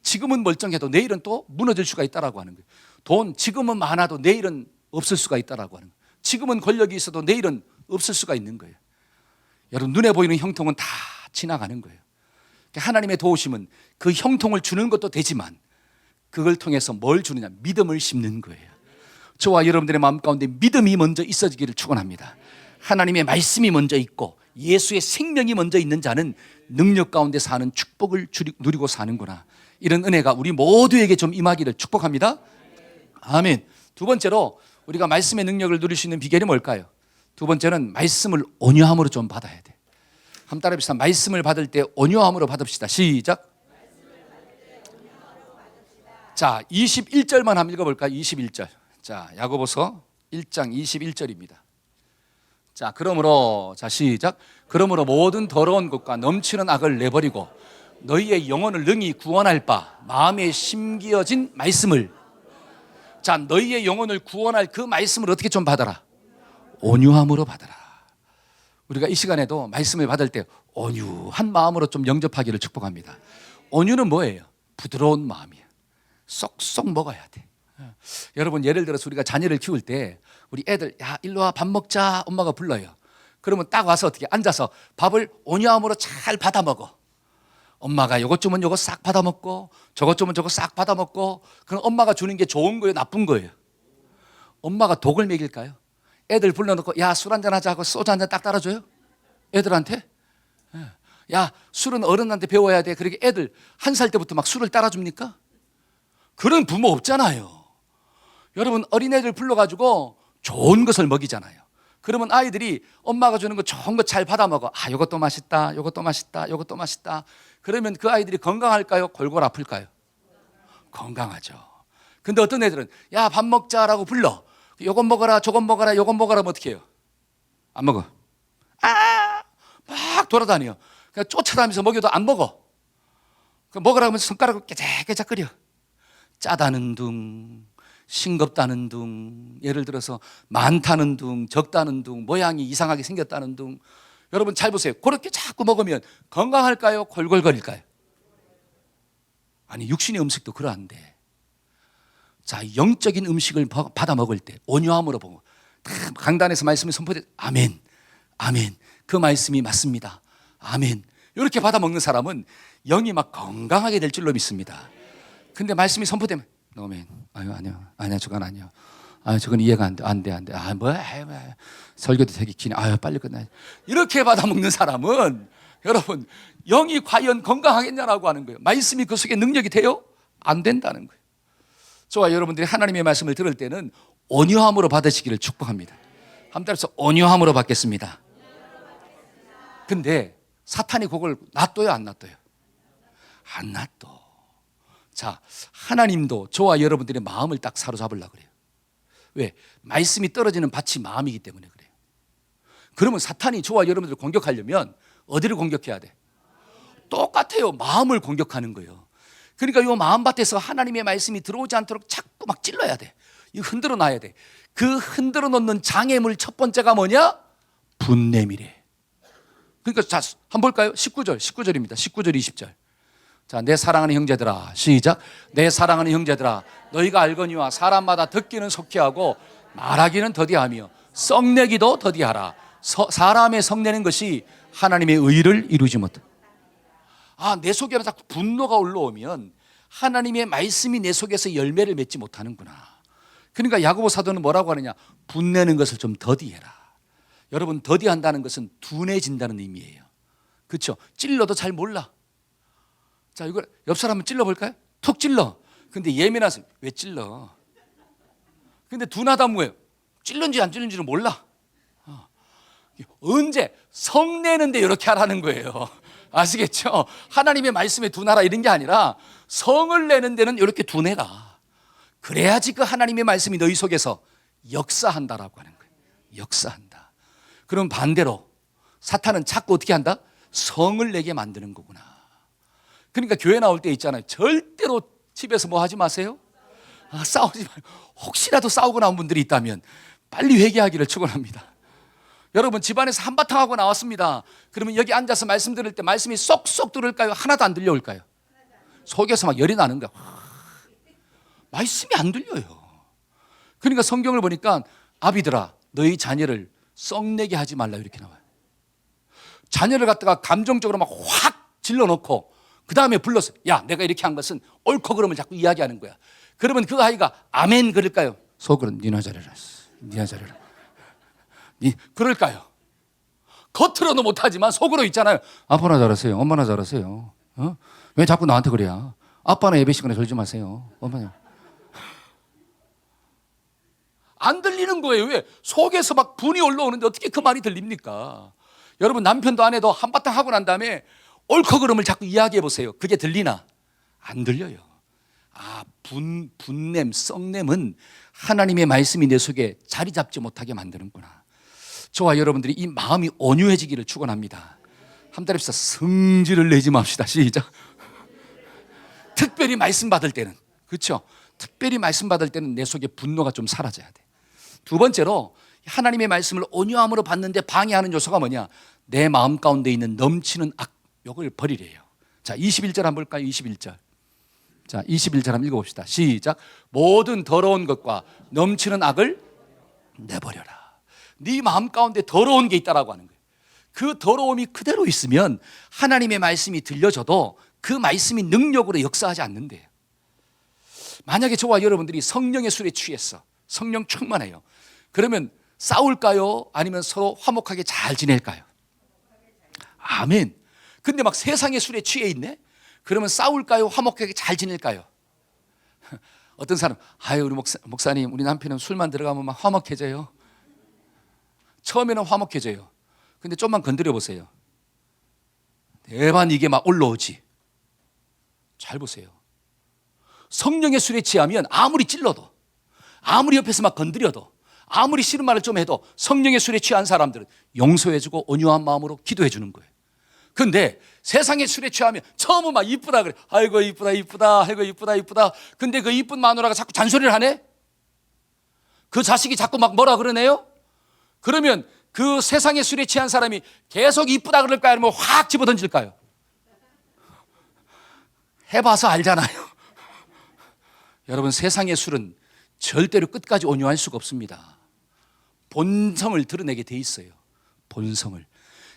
지금은 멀쩡해도 내일은 또 무너질 수가 있다라고 하는 거예요. 돈 지금은 많아도 내일은 없을 수가 있다라고 하는 거예요. 지금은 권력이 있어도 내일은 없을 수가 있는 거예요. 여러분, 눈에 보이는 형통은 다 지나가는 거예요. 하나님의 도우심은 그 형통을 주는 것도 되지만 그걸 통해서 뭘 주느냐? 믿음을 심는 거예요. 저와 여러분들의 마음 가운데 믿음이 먼저 있어지기를 축원합니다. 하나님의 말씀이 먼저 있고 예수의 생명이 먼저 있는 자는 능력 가운데 사는 축복을 누리고 사는구나. 이런 은혜가 우리 모두에게 좀 임하기를 축복합니다. 아멘. 두 번째로 우리가 말씀의 능력을 누릴 수 있는 비결이 뭘까요? 두 번째는 말씀을 온유함으로 좀 받아야 돼. 한번 따라 해봅시다. 말씀을 받을 때 온유함으로 받읍시다. 시작. 자, 21절만 한번 읽어볼까요? 21절. 자, 야고보서 1장 21절입니다. 자, 그러므로, 자, 시작. 그러므로 모든 더러운 것과 넘치는 악을 내버리고 너희의 영혼을 능히 구원할 바 마음에 심기어진 말씀을. 자, 너희의 영혼을 구원할 그 말씀을 어떻게 좀 받아라? 온유함으로 받아라. 우리가 이 시간에도 말씀을 받을 때 온유한 마음으로 좀 영접하기를 축복합니다. 온유는 뭐예요? 부드러운 마음이에요. 쏙쏙 먹어야 돼. 여러분, 예를 들어서 우리가 자녀를 키울 때 우리 애들, 야 일로 와 밥 먹자, 엄마가 불러요. 그러면 딱 와서 어떻게 앉아서 밥을 온유함으로 잘 받아 먹어. 엄마가 요것 주면 요것 싹 받아 먹고 저것 주면 저것 싹 받아 먹고. 그럼 엄마가 주는 게 좋은 거예요, 나쁜 거예요? 엄마가 독을 먹일까요? 애들 불러놓고 야 술 한잔 하자 하고 소주 한잔 딱 따라줘요? 애들한테? 야 술은 어른한테 배워야 돼. 그렇게 애들 1살 때부터 막 술을 따라줍니까? 그런 부모 없잖아요. 여러분, 어린애들 불러가지고 좋은 것을 먹이잖아요. 그러면 아이들이 엄마가 주는 거 좋은 거 잘 받아 먹어. 아, 이것도 맛있다, 이것도 맛있다, 이것도 맛있다. 그러면 그 아이들이 건강할까요? 골골 아플까요? 건강하죠. 근데 어떤 애들은 야 밥 먹자라고 불러. 요것 먹어라, 저것 먹어라, 요것 먹어라 하면 어떻게 해요? 안 먹어. 막 돌아다녀. 그냥 쫓아다니면서 먹여도 안 먹어. 먹으라 하면 손가락을 깨작깨작거려. 짜다는 둥, 싱겁다는 둥, 예를 들어서 많다는 둥, 적다는 둥, 모양이 이상하게 생겼다는 둥. 여러분 잘 보세요. 그렇게 자꾸 먹으면 건강할까요? 골골거릴까요? 아니, 육신의 음식도 그러한데, 자, 영적인 음식을 받아 먹을 때 온유함으로 보고 강단에서 말씀이 선포돼, 아멘, 아멘, 그 말씀이 맞습니다, 아멘, 이렇게 받아 먹는 사람은 영이 막 건강하게 될 줄로 믿습니다. 근데 말씀이 선포되면 아멘, 아유 아니요 저건 아니요, 아유 저건 이해가 안 돼. 아 뭐 설교도 되게 기네. 아유 빨리 끝나야. 이렇게 받아 먹는 사람은 여러분 영이 과연 건강하겠냐라고 하는 거예요. 말씀이 그 속에 능력이 돼요? 안 된다는 거예요. 저와 여러분들이 하나님의 말씀을 들을 때는 온유함으로 받으시기를 축복합니다. 한 달에서 온유함으로 받겠습니다. 근데 사탄이 그걸 놔둬요, 안 놔둬요? 안 놔둬. 자, 하나님도 저와 여러분들의 마음을 딱 사로잡으려고 그래요. 왜? 말씀이 떨어지는 밭이 마음이기 때문에 그래요. 그러면 사탄이 저와 여러분들을 공격하려면 어디를 공격해야 돼? 똑같아요. 마음을 공격하는 거예요. 그러니까 이 마음밭에서 하나님의 말씀이 들어오지 않도록 자꾸 막 찔러야 돼. 이거 흔들어 놔야 돼. 그 흔들어 놓는 장애물 첫 번째가 뭐냐? 분냄이래. 그러니까 자, 한번 볼까요? 19절입니다. 19절 20절. 자, 내 사랑하는 형제들아, 시작. 내 사랑하는 형제들아, 너희가 알거니와 사람마다 듣기는 속히하고 말하기는 더디하며 썩내기도 더디하라. 사람의 썩내는 것이 하나님의 의를 이루지 못해. 아, 내 속에 자꾸 분노가 올라오면 하나님의 말씀이 내 속에서 열매를 맺지 못하는구나. 그러니까 야고보 사도는 뭐라고 하느냐? 분내는 것을 좀 더디해라. 여러분, 더디한다는 것은 둔해진다는 의미예요. 그렇죠? 찔러도 잘 몰라. 자, 이걸 옆 사람 한번 찔러볼까요? 툭 찔러. 근데 예민해서 왜 찔러? 근데 둔하다면 뭐예요? 찔른지 안 찔른지는 몰라. 언제? 성내는데 이렇게 하라는 거예요. 아시겠죠? 하나님의 말씀에 둔하라 이런 게 아니라 성을 내는 데는 이렇게 둔해라. 그래야지 그 하나님의 말씀이 너희 속에서 역사한다라고 하는 거예요. 역사한다. 그럼 반대로 사탄은 자꾸 어떻게 한다? 성을 내게 만드는 거구나. 그러니까 교회 나올 때 있잖아요. 절대로 집에서 뭐 하지 마세요. 싸우지 마요. 혹시라도 싸우고 나온 분들이 있다면 빨리 회개하기를 축원합니다. 여러분, 집안에서 한바탕 하고 나왔습니다. 그러면 여기 앉아서 말씀 들을 때 말씀이 쏙쏙 들을까요? 하나도 안 들려올까요? 속에서 막 열이 나는 거야. 말씀이 안 들려요. 그러니까 성경을 보니까 아비들아, 너희 자녀를 썩내게 하지 말라 이렇게 나와요. 자녀를 갖다가 감정적으로 막 확 질러놓고 그 다음에 불러서 야, 내가 이렇게 한 것은 옳고 그름을 자꾸 이야기하는 거야. 그러면 그 아이가 아멘 그럴까요? 속으로 니나 잘해라, 니나 잘해라. 그럴까요? 겉으로는 못하지만 속으로 있잖아요. 아빠나 잘하세요. 엄마나 잘하세요. 왜 자꾸 나한테 그래요? 아빠나 예배 시간에 졸지 마세요. 엄마나. 안 들리는 거예요. 왜? 속에서 막 분이 올라오는데 어떻게 그 말이 들립니까? 여러분, 남편도 아내도 한바탕 하고 난 다음에 옳고 그름을 자꾸 이야기해 보세요. 그게 들리나? 안 들려요. 아, 분냄, 썩냄은 하나님의 말씀이 내 속에 자리 잡지 못하게 만드는구나. 저와 여러분들이 이 마음이 온유해지기를 축원합니다. 한 달에 성질을 내지 맙시다. 시작. 특별히 말씀 받을 때는, 그렇죠? 특별히 말씀 받을 때는 내 속에 분노가 좀 사라져야 돼. 두 번째로 하나님의 말씀을 온유함으로 받는데 방해하는 요소가 뭐냐? 내 마음 가운데 있는 넘치는 악, 요걸 버리래요. 자, 21절 한번 볼까요? 21절. 자, 21절 한번 읽어봅시다. 시작. 모든 더러운 것과 넘치는 악을 내버려라. 네 마음 가운데 더러운 게 있다라고 하는 거예요. 그 더러움이 그대로 있으면 하나님의 말씀이 들려져도 그 말씀이 능력으로 역사하지 않는데요. 만약에 저와 여러분들이 성령의 술에 취했어, 성령 충만해요. 그러면 싸울까요? 아니면 서로 화목하게 잘 지낼까요? 아멘. 근데 막 세상의 술에 취해 있네? 그러면 싸울까요? 화목하게 잘 지낼까요? 어떤 사람, 아유, 우리 목사님, 우리 남편은 술만 들어가면 막 화목해져요. 처음에는 화목해져요. 근데 좀만 건드려 보세요. 대반 이게 막 올라오지. 잘 보세요. 성령의 술에 취하면 아무리 찔러도, 아무리 옆에서 막 건드려도, 아무리 싫은 말을 좀 해도 성령의 술에 취한 사람들은 용서해주고 온유한 마음으로 기도해 주는 거예요. 근데 세상의 술에 취하면 처음은 막 이쁘다 그래. 아이고 이쁘다 이쁘다, 아이고 이쁘다 이쁘다. 근데 그 이쁜 마누라가 자꾸 잔소리를 하네. 그 자식이 자꾸 막 뭐라 그러네요. 그러면 그 세상의 술에 취한 사람이 계속 이쁘다 그럴까요? 아니면 확 집어던질까요? 해봐서 알잖아요. 여러분, 세상의 술은 절대로 끝까지 온유할 수가 없습니다. 본성을 드러내게 돼 있어요. 본성을.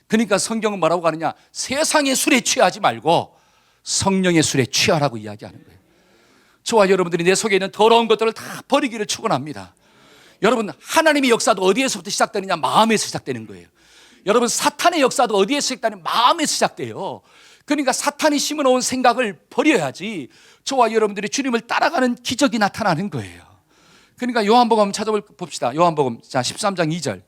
그러니까 성경은 뭐라고 하느냐? 세상의 술에 취하지 말고 성령의 술에 취하라고 이야기하는 거예요. 저와 여러분들이 내 속에 있는 더러운 것들을 다 버리기를 축원합니다. 여러분, 하나님의 역사도 어디에서부터 시작되느냐? 마음에서 시작되는 거예요. 여러분, 사탄의 역사도 어디에서 시작되느냐? 마음에서 시작돼요. 그러니까 사탄이 심어놓은 생각을 버려야지 저와 여러분들이 주님을 따라가는 기적이 나타나는 거예요. 그러니까 요한복음 찾아봅시다. 요한복음, 자, 13장 2절.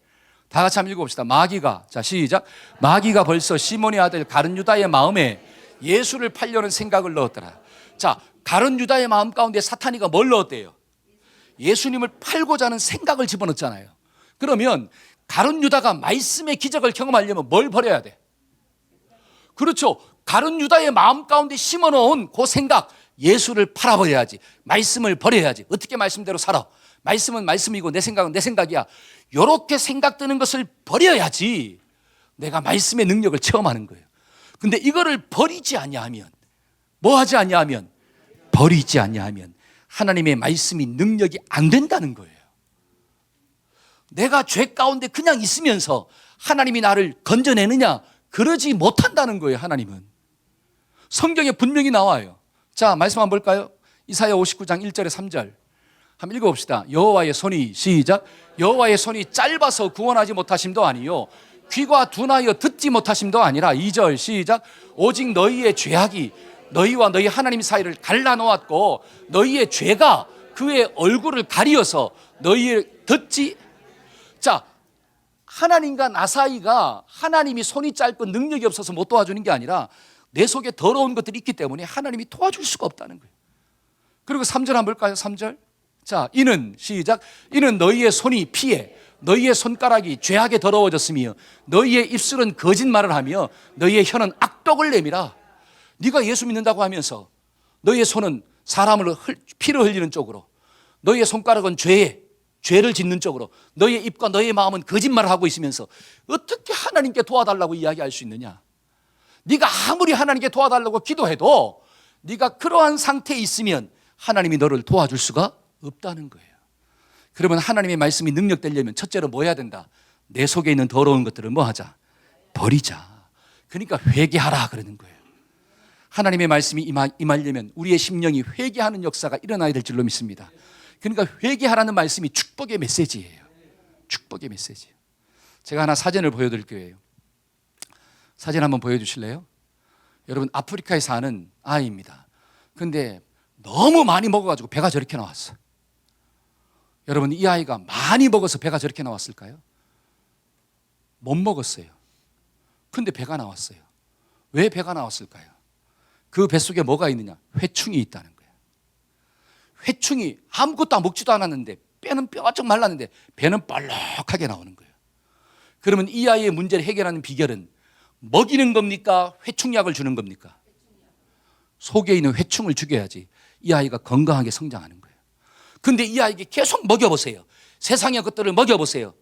다 같이 한번 읽어봅시다. 마귀가, 자, 시작. 마귀가 벌써 시몬의 아들 가룟 유다의 마음에 예수를 팔려는 생각을 넣었더라. 자, 가룟 유다의 마음 가운데 사탄이가 뭘 넣었대요? 예수님을 팔고자 하는 생각을 집어넣었잖아요. 그러면 가룟 유다가 말씀의 기적을 경험하려면 뭘 버려야 돼? 그렇죠. 가룟 유다의 마음 가운데 심어놓은 그 생각, 예수를 팔아버려야지. 말씀을 버려야지. 어떻게 말씀대로 살아? 말씀은 말씀이고 내 생각은 내 생각이야. 이렇게 생각드는 것을 버려야지 내가 말씀의 능력을 체험하는 거예요. 근데 이거를 버리지 아니하면, 뭐 하지 아니하면, 버리지 아니하면 하나님의 말씀이 능력이 안 된다는 거예요. 내가 죄 가운데 그냥 있으면서 하나님이 나를 건져내느냐? 그러지 못한다는 거예요. 하나님은. 성경에 분명히 나와요. 자, 말씀 한번 볼까요? 이사야 59장 1절에 3절 한번 읽어봅시다. 여호와의 손이, 시작. 여호와의 손이 짧아서 구원하지 못하심도 아니요 귀가 둔하여 듣지 못하심도 아니라, 2절 시작. 오직 너희의 죄악이 너희와 너희 하나님 사이를 갈라놓았고 너희의 죄가 그의 얼굴을 가리어서 너희의 듣지. 자, 하나님과 나 사이가 하나님이 손이 짧고 능력이 없어서 못 도와주는 게 아니라 내 속에 더러운 것들이 있기 때문에 하나님이 도와줄 수가 없다는 거예요. 그리고 3절 한번 볼까요? 3절. 자, 이는, 시작. 이는 너희의 손이 피해 너희의 손가락이 죄악에 더러워졌으며 너희의 입술은 거짓말을 하며 너희의 혀는 악독을 내밀어. 네가 예수 믿는다고 하면서 너희의 손은 사람을 피를 흘리는 쪽으로, 너희의 손가락은 죄를 짓는 쪽으로, 너희의 입과 너희의 마음은 거짓말을 하고 있으면서 어떻게 하나님께 도와달라고 이야기할 수 있느냐? 네가 아무리 하나님께 도와달라고 기도해도 네가 그러한 상태에 있으면 하나님이 너를 도와줄 수가 없다는 거예요. 그러면 하나님의 말씀이 능력되려면 첫째로 뭐 해야 된다? 내 속에 있는 더러운 것들을 뭐 하자? 버리자. 그러니까 회개하라 그러는 거예요. 하나님의 말씀이 임하려면 우리의 심령이 회개하는 역사가 일어나야 될 줄로 믿습니다. 그러니까 회개하라는 말씀이 축복의 메시지예요. 축복의 메시지. 제가 하나 사진을 보여드릴 거예요. 사진 한번 보여주실래요? 여러분, 아프리카에 사는 아이입니다. 근데 너무 많이 먹어가지고 배가 저렇게 나왔어. 여러분, 이 아이가 많이 먹어서 배가 저렇게 나왔을까요? 못 먹었어요. 근데 배가 나왔어요. 왜 배가 나왔을까요? 그 뱃속에 뭐가 있느냐? 회충이 있다는 거예요. 회충이 아무것도 먹지도 않았는데 뼈는 뼈가쩍 말랐는데 배는 볼록하게 나오는 거예요. 그러면 이 아이의 문제를 해결하는 비결은 먹이는 겁니까? 회충약을 주는 겁니까? 속에 있는 회충을 죽여야지 이 아이가 건강하게 성장하는 거예요. 근데 이 아이에게 계속 먹여보세요. 세상의 것들을 먹여보세요.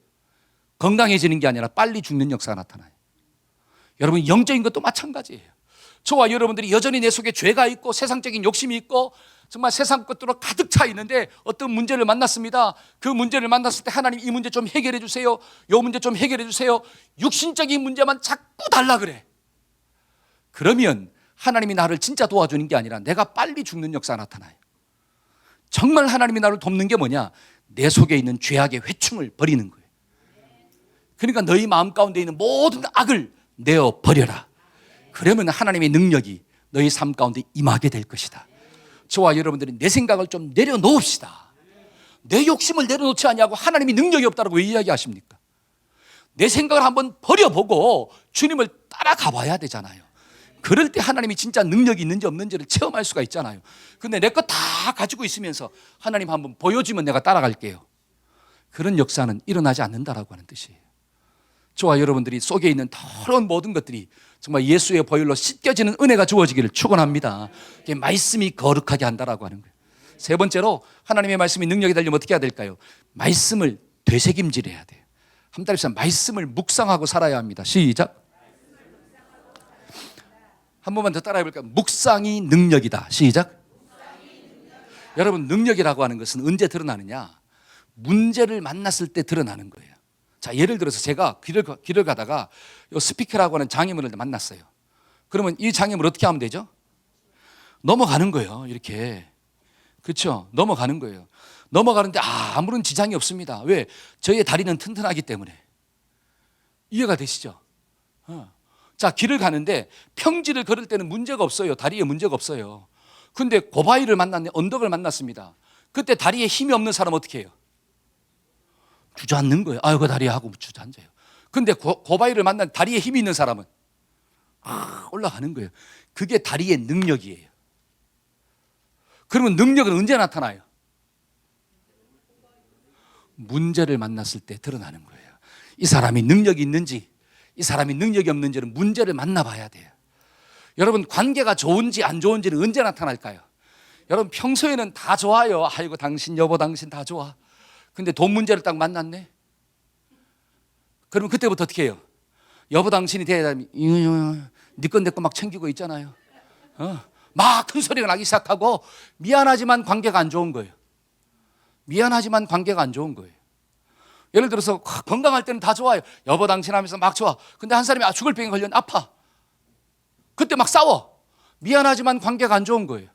건강해지는 게 아니라 빨리 죽는 역사가 나타나요. 여러분, 영적인 것도 마찬가지예요. 저와 여러분들이 여전히 내 속에 죄가 있고 세상적인 욕심이 있고 정말 세상 것들로 가득 차 있는데 어떤 문제를 만났습니다. 그 문제를 만났을 때 하나님 이 문제 좀 해결해 주세요. 이 문제 좀 해결해 주세요. 육신적인 문제만 자꾸 달라 그래. 그러면 하나님이 나를 진짜 도와주는 게 아니라 내가 빨리 죽는 역사가 나타나요. 정말 하나님이 나를 돕는 게 뭐냐? 내 속에 있는 죄악의 회충을 버리는 거예요. 그러니까 너희 마음 가운데 있는 모든 악을 내어 버려라. 그러면 하나님의 능력이 너희 삶 가운데 임하게 될 것이다. 저와 여러분들이 내 생각을 좀 내려놓읍시다. 내 욕심을 내려놓지 않냐고 하나님이 능력이 없다고 왜 이야기하십니까? 내 생각을 한번 버려보고 주님을 따라가 봐야 되잖아요. 그럴 때 하나님이 진짜 능력이 있는지 없는지를 체험할 수가 있잖아요. 근데 내 거 다 가지고 있으면서 하나님 한번 보여주면 내가 따라갈게요. 그런 역사는 일어나지 않는다라고 하는 뜻이에요. 저와 여러분들이 속에 있는 더러운 모든 것들이 정말 예수의 보혈로 씻겨지는 은혜가 주어지기를 축원합니다. 이게 말씀이 거룩하게 한다라고 하는 거예요. 세 번째로 하나님의 말씀이 능력이 되려면 어떻게 해야 될까요? 말씀을 되새김질해야 돼요. 한 달에 말씀을 묵상하고 살아야 합니다. 시작. 한 번만 더 따라해 볼까요? 묵상이 능력이다. 시작. 여러분, 능력이라고 하는 것은 언제 드러나느냐? 문제를 만났을 때 드러나는 거예요. 자, 예를 들어서 제가 길을 가다가 이 스피커라고 하는 장애물을 만났어요. 그러면 이 장애물 어떻게 하면 되죠? 넘어가는 거예요. 이렇게. 그렇죠? 넘어가는 거예요. 넘어가는데 아무런 지장이 없습니다. 왜? 저의 다리는 튼튼하기 때문에. 이해가 되시죠? 자, 길을 가는데 평지를 걸을 때는 문제가 없어요. 다리에 문제가 없어요. 근데 고바위를 만났네, 언덕을 만났습니다. 그때 다리에 힘이 없는 사람 어떻게 해요? 주저앉는 거예요. 그 다리에 하고 주저앉아요. 근데 고바위를 만난 다리에 힘이 있는 사람은 올라가는 거예요. 그게 다리의 능력이에요. 그러면 능력은 언제 나타나요? 문제를 만났을 때 드러나는 거예요. 이 사람이 능력이 있는지 이 사람이 능력이 없는지는 문제를 만나봐야 돼요. 여러분, 관계가 좋은지 안 좋은지는 언제 나타날까요? 여러분, 평소에는 다 좋아요. 아이고 당신 여보 당신 다 좋아. 근데 돈 문제를 딱 만났네. 그러면 그때부터 어떻게 해요? 여보 당신이 대답이 네 건 내 거 막 챙기고 있잖아요. 막 큰 소리가 나기 시작하고 미안하지만 관계가 안 좋은 거예요. 미안하지만 관계가 안 좋은 거예요. 예를 들어서 건강할 때는 다 좋아요. 여보 당신 하면서 막 좋아. 근데 한 사람이 죽을 병에 걸렸는데 아파. 그때 막 싸워. 미안하지만 관계가 안 좋은 거예요.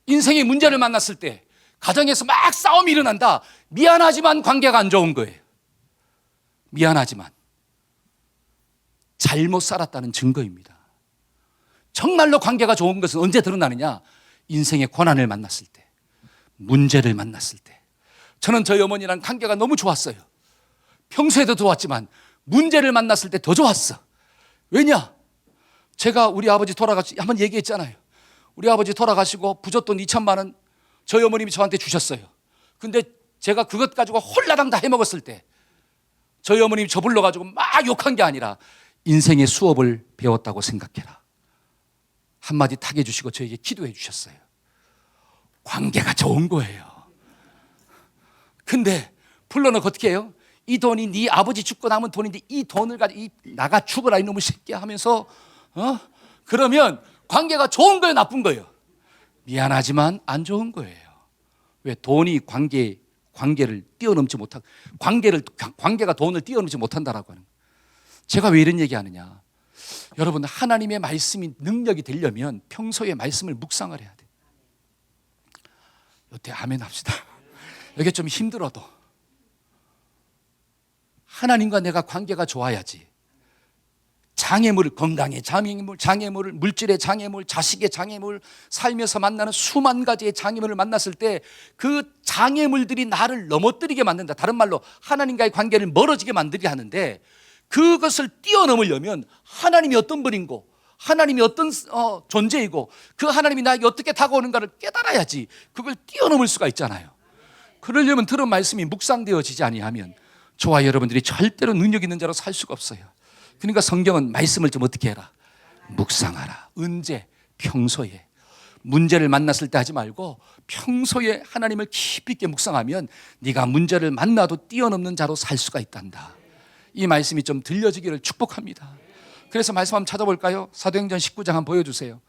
인생의 문제를 만났을 때 가정에서 막 싸움이 일어난다. 미안하지만 관계가 안 좋은 거예요. 미안하지만 잘못 살았다는 증거입니다. 정말로 관계가 좋은 것은 언제 드러나느냐? 인생의 고난을 만났을 때, 문제를 만났을 때. 저는 저희 어머니랑 관계가 너무 좋았어요. 평소에도 좋았지만 문제를 만났을 때 더 좋았어. 왜냐? 제가 우리 아버지 돌아가시 한번 얘기했잖아요. 우리 아버지 돌아가시고 부잣돈 2천만 원 저희 어머님이 저한테 주셨어요. 근데 제가 그것 가지고 홀라당 다 해먹었을 때 저희 어머님이 저 불러가지고 막 욕한 게 아니라 인생의 수업을 배웠다고 생각해라. 한마디 탁 해주시고 저에게 기도해 주셨어요. 관계가 좋은 거예요. 근데 불러놓고 어떻게 해요? 이 돈이 네 아버지 죽고 남은 돈인데 이 돈을 가지고 나가 죽어라 이놈의 새끼야 하면서 그러면 관계가 좋은 거예요, 나쁜 거예요? 미안하지만 안 좋은 거예요. 왜? 돈이 관계를 뛰어넘지 못하고 관계가 돈을 뛰어넘지 못한다라고 하는 거예요. 제가 왜 이런 얘기하느냐? 여러분, 하나님의 말씀이 능력이 되려면 평소에 말씀을 묵상을 해야 돼요. 이때 아멘 합시다. 이게 좀 힘들어도 하나님과 내가 관계가 좋아야지. 장애물, 건강의 장애물, 물질의 장애물, 자식의 장애물, 살면서 만나는 수만 가지의 장애물을 만났을 때 그 장애물들이 나를 넘어뜨리게 만든다. 다른 말로 하나님과의 관계를 멀어지게 만들게 하는데 그것을 뛰어넘으려면 하나님이 어떤 분인고 하나님이 어떤 존재이고 그 하나님이 나에게 어떻게 다가오는가를 깨달아야지 그걸 뛰어넘을 수가 있잖아요. 그러려면 들은 말씀이 묵상되어지지 아니하면 저와 여러분들이 절대로 능력 있는 자로 살 수가 없어요. 그러니까 성경은 말씀을 좀 어떻게 해라? 묵상하라. 언제? 평소에. 문제를 만났을 때 하지 말고 평소에 하나님을 깊이 있게 묵상하면 네가 문제를 만나도 뛰어넘는 자로 살 수가 있단다. 이 말씀이 좀 들려지기를 축복합니다. 그래서 말씀 한번 찾아볼까요? 사도행전 19장 한번 보여주세요.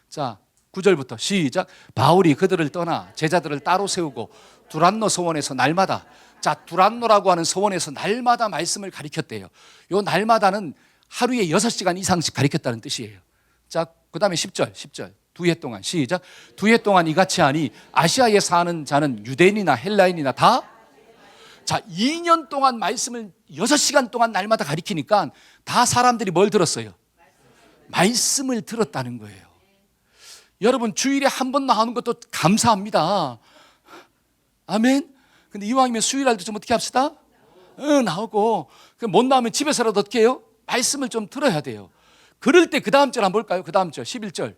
자, 9절부터 시작. 바울이 그들을 떠나 제자들을 따로 세우고 두란노 서원에서 날마다, 자, 두란노라고 하는 서원에서 날마다 말씀을 가르쳤대요. 요 날마다는 하루에 6시간 이상씩 가르쳤다는 뜻이에요. 자, 그 다음에 10절 2해 동안 시작. 2해 동안 이같이 하니 아시아에 사는 자는 유대인이나 헬라인이나 다, 자, 2년 동안 말씀을 6시간 동안 날마다 가르치니까 다 사람들이 뭘 들었어요? 말씀을 들었다는 거예요. 여러분, 주일에 한 번 나오는 것도 감사합니다. 아멘. 근데 이왕이면 수요일날도 좀 어떻게 합시다? 나오고, 못 나오면 집에서라도 어떻게 해요? 말씀을 좀 들어야 돼요. 그럴 때 그 다음 절 한번 볼까요? 그 다음 절 11절.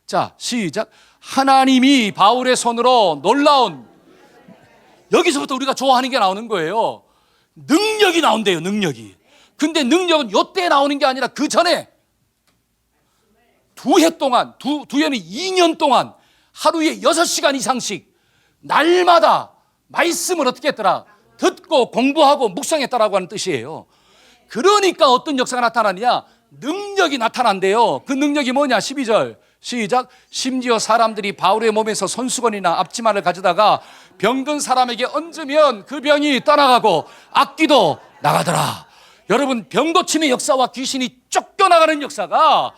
자, 시작. 하나님이 바울의 손으로 놀라운, 여기서부터 우리가 좋아하는 게 나오는 거예요. 능력이 나온대요, 능력이. 근데 능력은 요때 나오는 게 아니라 그 전에 2해 동안, 2해는 2년 동안 하루에 6시간 이상씩 날마다 말씀을 어떻게 했더라? 듣고 공부하고 묵상했다라고 하는 뜻이에요. 그러니까 어떤 역사가 나타나느냐? 능력이 나타난대요. 그 능력이 뭐냐? 12절 시작. 심지어 사람들이 바울의 몸에서 손수건이나 앞치마를 가져다가 병든 사람에게 얹으면 그 병이 떠나가고 악귀도 나가더라. 여러분, 병 고침의 역사와 귀신이 쫓겨나가는 역사가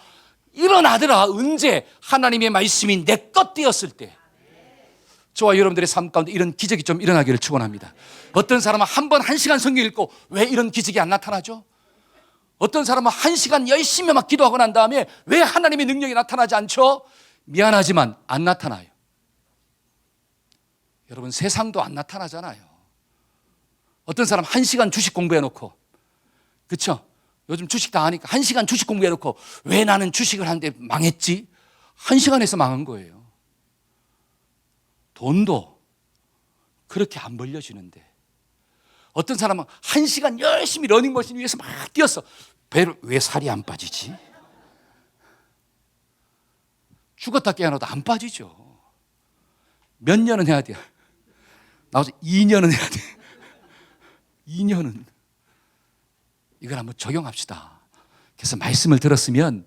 일어나더라. 언제? 하나님의 말씀이 내 것 되었을 때. 저와 여러분들의 삶 가운데 이런 기적이 좀 일어나기를 축원합니다. 어떤 사람은 한 번 1시간 성경 읽고 왜 이런 기적이 안 나타나죠? 어떤 사람은 1시간 열심히 막 기도하고 난 다음에 왜 하나님의 능력이 나타나지 않죠? 미안하지만 안 나타나요. 여러분, 세상도 안 나타나잖아요. 어떤 사람 1시간 주식 공부해놓고, 그렇죠? 요즘 주식 다 하니까 1시간 주식 공부해놓고 왜 나는 주식을 하는데 망했지? 1시간에서 망한 거예요. 돈도 그렇게 안 벌려지는데, 어떤 사람은 1시간 열심히 러닝머신 위에서 막 뛰었어. 배를 왜 살이 안 빠지지? 죽었다 깨어나도 안 빠지죠. 몇 년은 해야 돼요? 나와서 2년은 해야 돼. 2년은. 이걸 한번 적용합시다. 그래서 말씀을 들었으면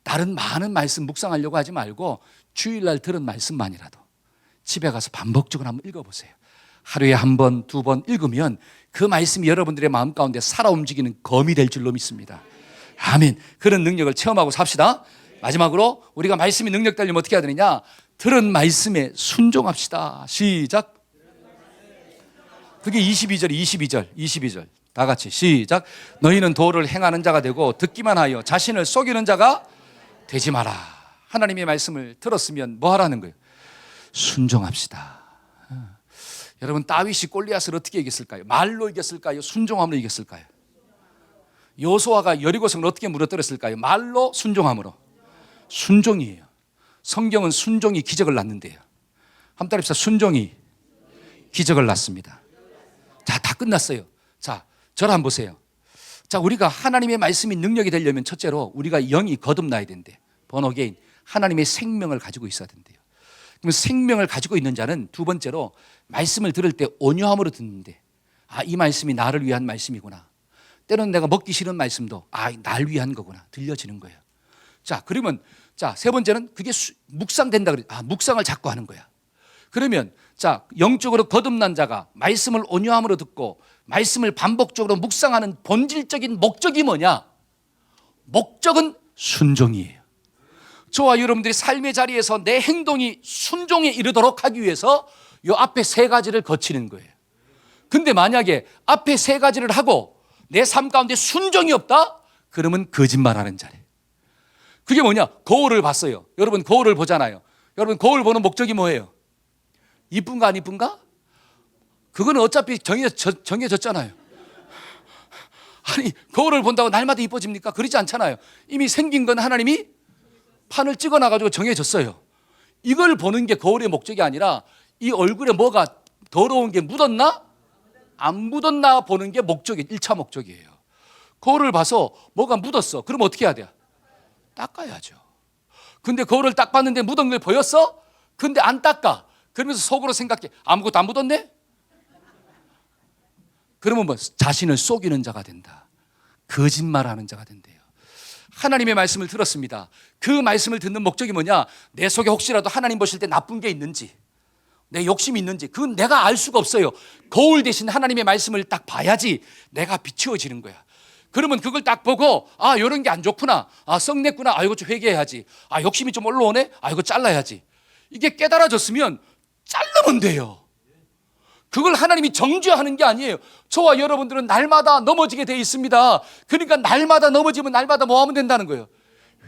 다른 많은 말씀 묵상하려고 하지 말고 주일날 들은 말씀만이라도 집에 가서 반복적으로 한번 읽어보세요. 하루에 한 번, 2번 읽으면 그 말씀이 여러분들의 마음 가운데 살아 움직이는 검이 될 줄로 믿습니다. 아멘. 그런 능력을 체험하고 삽시다. 마지막으로 우리가 말씀이 능력 되려면 어떻게 해야 되느냐? 들은 말씀에 순종합시다. 시작. 그게 22절. 다 같이 시작. 너희는 도를 행하는 자가 되고 듣기만 하여 자신을 속이는 자가 되지 마라. 하나님의 말씀을 들었으면 뭐 하라는 거예요? 순종합시다. 여러분, 다윗이 골리앗을 어떻게 이겼을까요? 말로 이겼을까요? 순종함으로 이겼을까요? 여호수아가 여리고성을 어떻게 무너뜨렸을까요? 말로, 순종함으로. 순종이에요. 성경은 순종이 기적을 낳는데요. 한번 따라합시다. 순종이 기적을 낳습니다. 자, 다 끝났어요. 자, 저를 한번 보세요. 자, 우리가 하나님의 말씀이 능력이 되려면 첫째로 우리가 영이 거듭나야 된대. born again. 하나님의 생명을 가지고 있어야 된대요. 그럼 생명을 가지고 있는 자는 두 번째로 말씀을 들을 때 온유함으로 듣는데, 아, 이 말씀이 나를 위한 말씀이구나. 때로는 내가 먹기 싫은 말씀도 날 위한 거구나 들려지는 거예요. 자, 그러면 자, 세 번째는 그게 묵상된다 그래. 묵상을 자꾸 하는 거야. 그러면 자, 영적으로 거듭난 자가 말씀을 온유함으로 듣고 말씀을 반복적으로 묵상하는 본질적인 목적이 뭐냐? 목적은 순종이에요. 저와 여러분들이 삶의 자리에서 내 행동이 순종에 이르도록 하기 위해서 이 앞에 세 가지를 거치는 거예요. 근데 만약에 앞에 세 가지를 하고 내 삶 가운데 순종이 없다? 그러면 거짓말하는 자래. 그게 뭐냐? 거울을 봤어요. 여러분, 거울을 보잖아요. 여러분, 거울 보는 목적이 뭐예요? 이쁜가 안 이쁜가? 그거는 어차피 정해졌잖아요. 아니, 거울을 본다고 날마다 이뻐집니까? 그러지 않잖아요. 이미 생긴 건 하나님이 판을 찍어놔가지고 정해졌어요. 이걸 보는 게 거울의 목적이 아니라 이 얼굴에 뭐가 더러운 게 묻었나? 안 묻었나 보는 게 목적이 1차 목적이에요. 거울을 봐서 뭐가 묻었어. 그럼 어떻게 해야 돼요? 닦아야죠. 근데 거울을 딱 봤는데 묻은 게 보였어? 근데 안 닦아. 그러면서 속으로 생각해. 아무것도 안 묻었네? 그러면 뭐 자신을 속이는 자가 된다. 거짓말하는 자가 된대요. 하나님의 말씀을 들었습니다. 그 말씀을 듣는 목적이 뭐냐? 내 속에 혹시라도 하나님 보실 때 나쁜 게 있는지, 내 욕심이 있는지, 그건 내가 알 수가 없어요. 거울 대신 하나님의 말씀을 딱 봐야지 내가 비추어지는 거야. 그러면 그걸 딱 보고, 아, 이런 게 안 좋구나. 아, 썩냈구나. 아, 이거 좀 회개해야지. 아, 욕심이 좀 올라오네. 아, 이거 잘라야지. 이게 깨달아졌으면 자르면 돼요. 그걸 하나님이 정죄하는 게 아니에요. 저와 여러분들은 날마다 넘어지게 돼 있습니다. 그러니까 날마다 넘어지면 날마다 뭐 하면 된다는 거예요?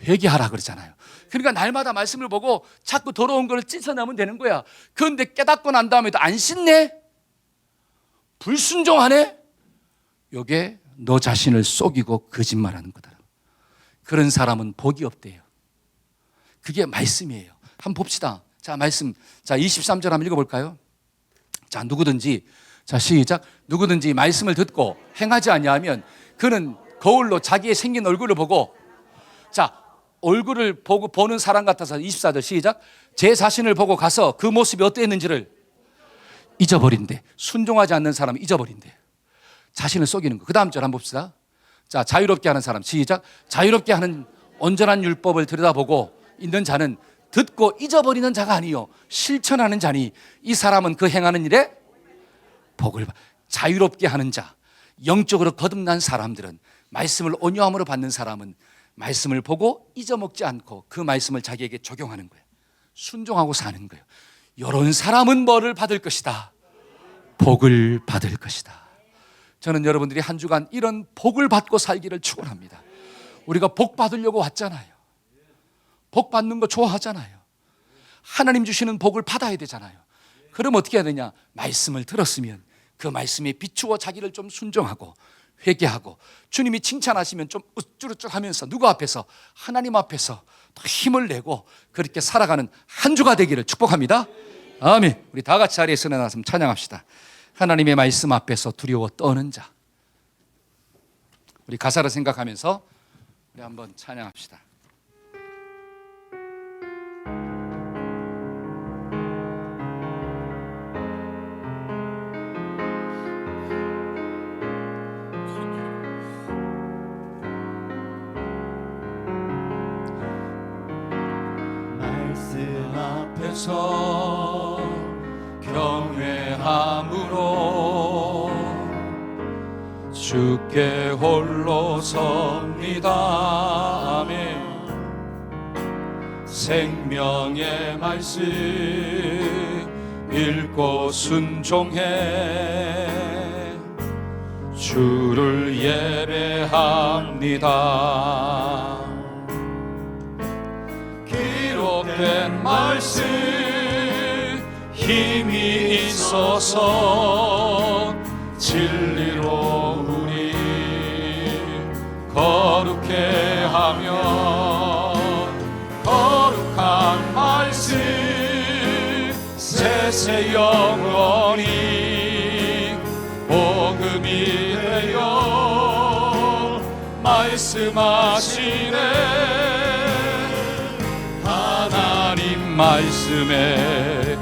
회개하라 그러잖아요. 그러니까 날마다 말씀을 보고 자꾸 더러운 걸 찢어내면 되는 거야. 그런데 깨닫고 난 다음에도 안 씻네? 불순종하네? 이게 너 자신을 속이고 거짓말하는 거다. 그런 사람은 복이 없대요. 그게 말씀이에요. 한번 봅시다. 자, 말씀. 자, 23절 한번 읽어볼까요? 자, 누구든지, 자, 시작. 누구든지 말씀을 듣고 행하지 아니하면 그는 거울로 자기의 생긴 얼굴을 보고, 자, 얼굴을 보고 보는 사람 같아서 24절 시작. 제 자신을 보고 가서 그 모습이 어땠는지를 잊어버린대. 순종하지 않는 사람은 잊어버린대. 자신을 속이는 거. 그 다음 절 한번 봅시다. 자, 자유롭게 하는 사람 시작. 자유롭게 하는 온전한 율법을 들여다보고 있는 자는 듣고 잊어버리는 자가 아니요 실천하는 자니 이 사람은 그 행하는 일에 복을 받. 자유롭게 하는 자, 영적으로 거듭난 사람들은, 말씀을 온유함으로 받는 사람은 말씀을 보고 잊어먹지 않고 그 말씀을 자기에게 적용하는 거예요. 순종하고 사는 거예요. 이런 사람은 뭐를 받을 것이다? 복을 받을 것이다. 저는 여러분들이 한 주간 이런 복을 받고 살기를 축원합니다. 우리가 복 받으려고 왔잖아요. 복 받는 거 좋아하잖아요. 하나님 주시는 복을 받아야 되잖아요. 그럼 어떻게 해야 되냐? 말씀을 들었으면 그 말씀에 비추어 자기를 좀 순종하고 회개하고, 주님이 칭찬하시면 좀 우쭈르쭈 하면서 누구 앞에서? 하나님 앞에서 더 힘을 내고 그렇게 살아가는 한 주가 되기를 축복합니다. 아멘. 우리 다 같이 자리에서 일어나서 찬양합시다. 하나님의 말씀 앞에서 두려워 떠는 자. 우리 가사를 생각하면서 우리 한번 찬양합시다. 말씀 앞에서 경외함으로 주께 홀로 섭니다. 아멘. 생명의 말씀 읽고 순종해 주를 예배합니다. 기록된 말씀 힘이 있어서 진리로 우리 거룩해 하며, 거룩한 말씀 세세 영원히 복음이 되어 말씀하시네. 하나님 말씀에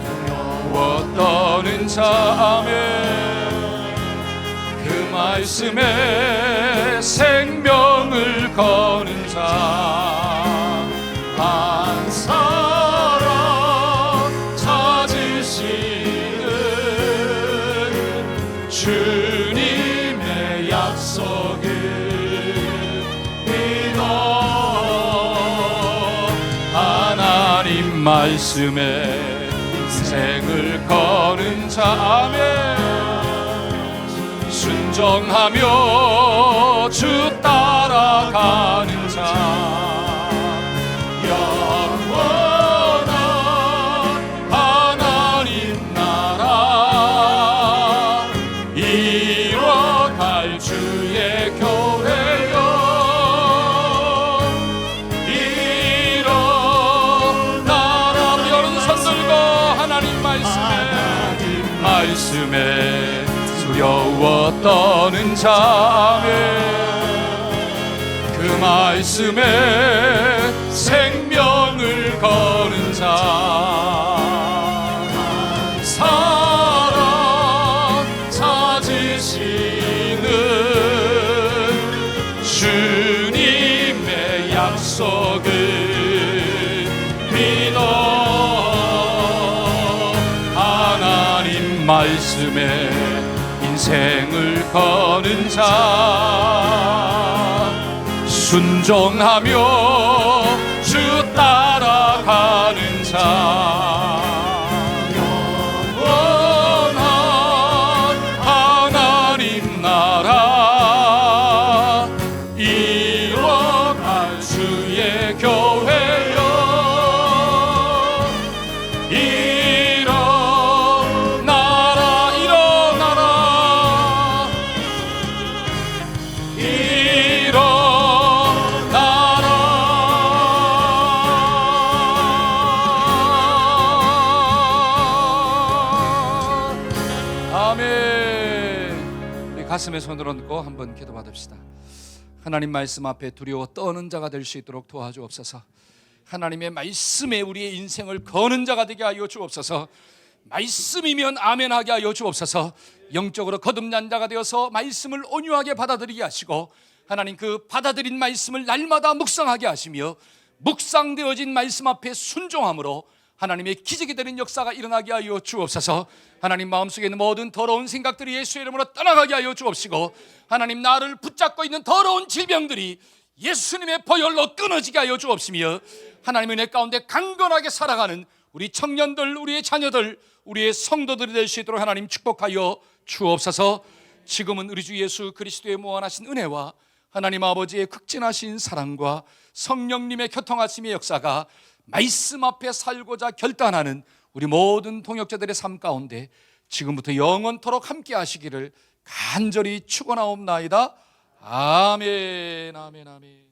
떠는 자매, 그 말씀에 생명을 거는 자 한 사람 찾으시는 주님의 약속을 믿어. 하나님 말씀에 인생을 거는 자매, 순종하며 주 따라가는 자, 영원한 하나님 나라 이뤄갈 주의 교회여, 일어나라. 우리 여러분 손 들고 하나님 말씀에 두려워 떠는 자매, 그 말씀에 생명을 거는 자 사랑 찾으시는 주님의 약속을 믿어 하나님 말씀에 인생을 거는 자 순종하며 주 따라가는 자 영원한 하나님 나라 이뤄갈 주의 교회여 일어나라 일어나라 아멘. 우리 가슴에 손을 얹고 한번 기도 받읍시다. 하나님 말씀 앞에 두려워 떠는 자가 될 수 있도록 도와주옵소서. 하나님의 말씀에 우리의 인생을 거는 자가 되게 하여 주옵소서. 말씀이면 아멘하게 하여 주옵소서. 영적으로 거듭난 자가 되어서 말씀을 온유하게 받아들이게 하시고 하나님 그 받아들인 말씀을 날마다 묵상하게 하시며 묵상되어진 말씀 앞에 순종함으로 하나님의 기적이 되는 역사가 일어나게 하여 주옵소서. 하나님 마음속에 있는 모든 더러운 생각들이 예수의 이름으로 떠나가게 하여 주옵시고 하나님 나를 붙잡고 있는 더러운 질병들이 예수님의 보혈로 끊어지게 하여 주옵시며 하나님의 은혜 가운데 강건하게 살아가는 우리 청년들, 우리의 자녀들, 우리의 성도들이 될 수 있도록 하나님 축복하여 주옵소서. 지금은 우리 주 예수 그리스도의 무한하신 은혜와 하나님 아버지의 극진하신 사랑과 성령님의 교통하심의 역사가 말씀 앞에 살고자 결단하는 우리 모든 동역자들의 삶 가운데 지금부터 영원토록 함께 하시기를 간절히 축원하옵나이다. 아멘 아멘 아멘.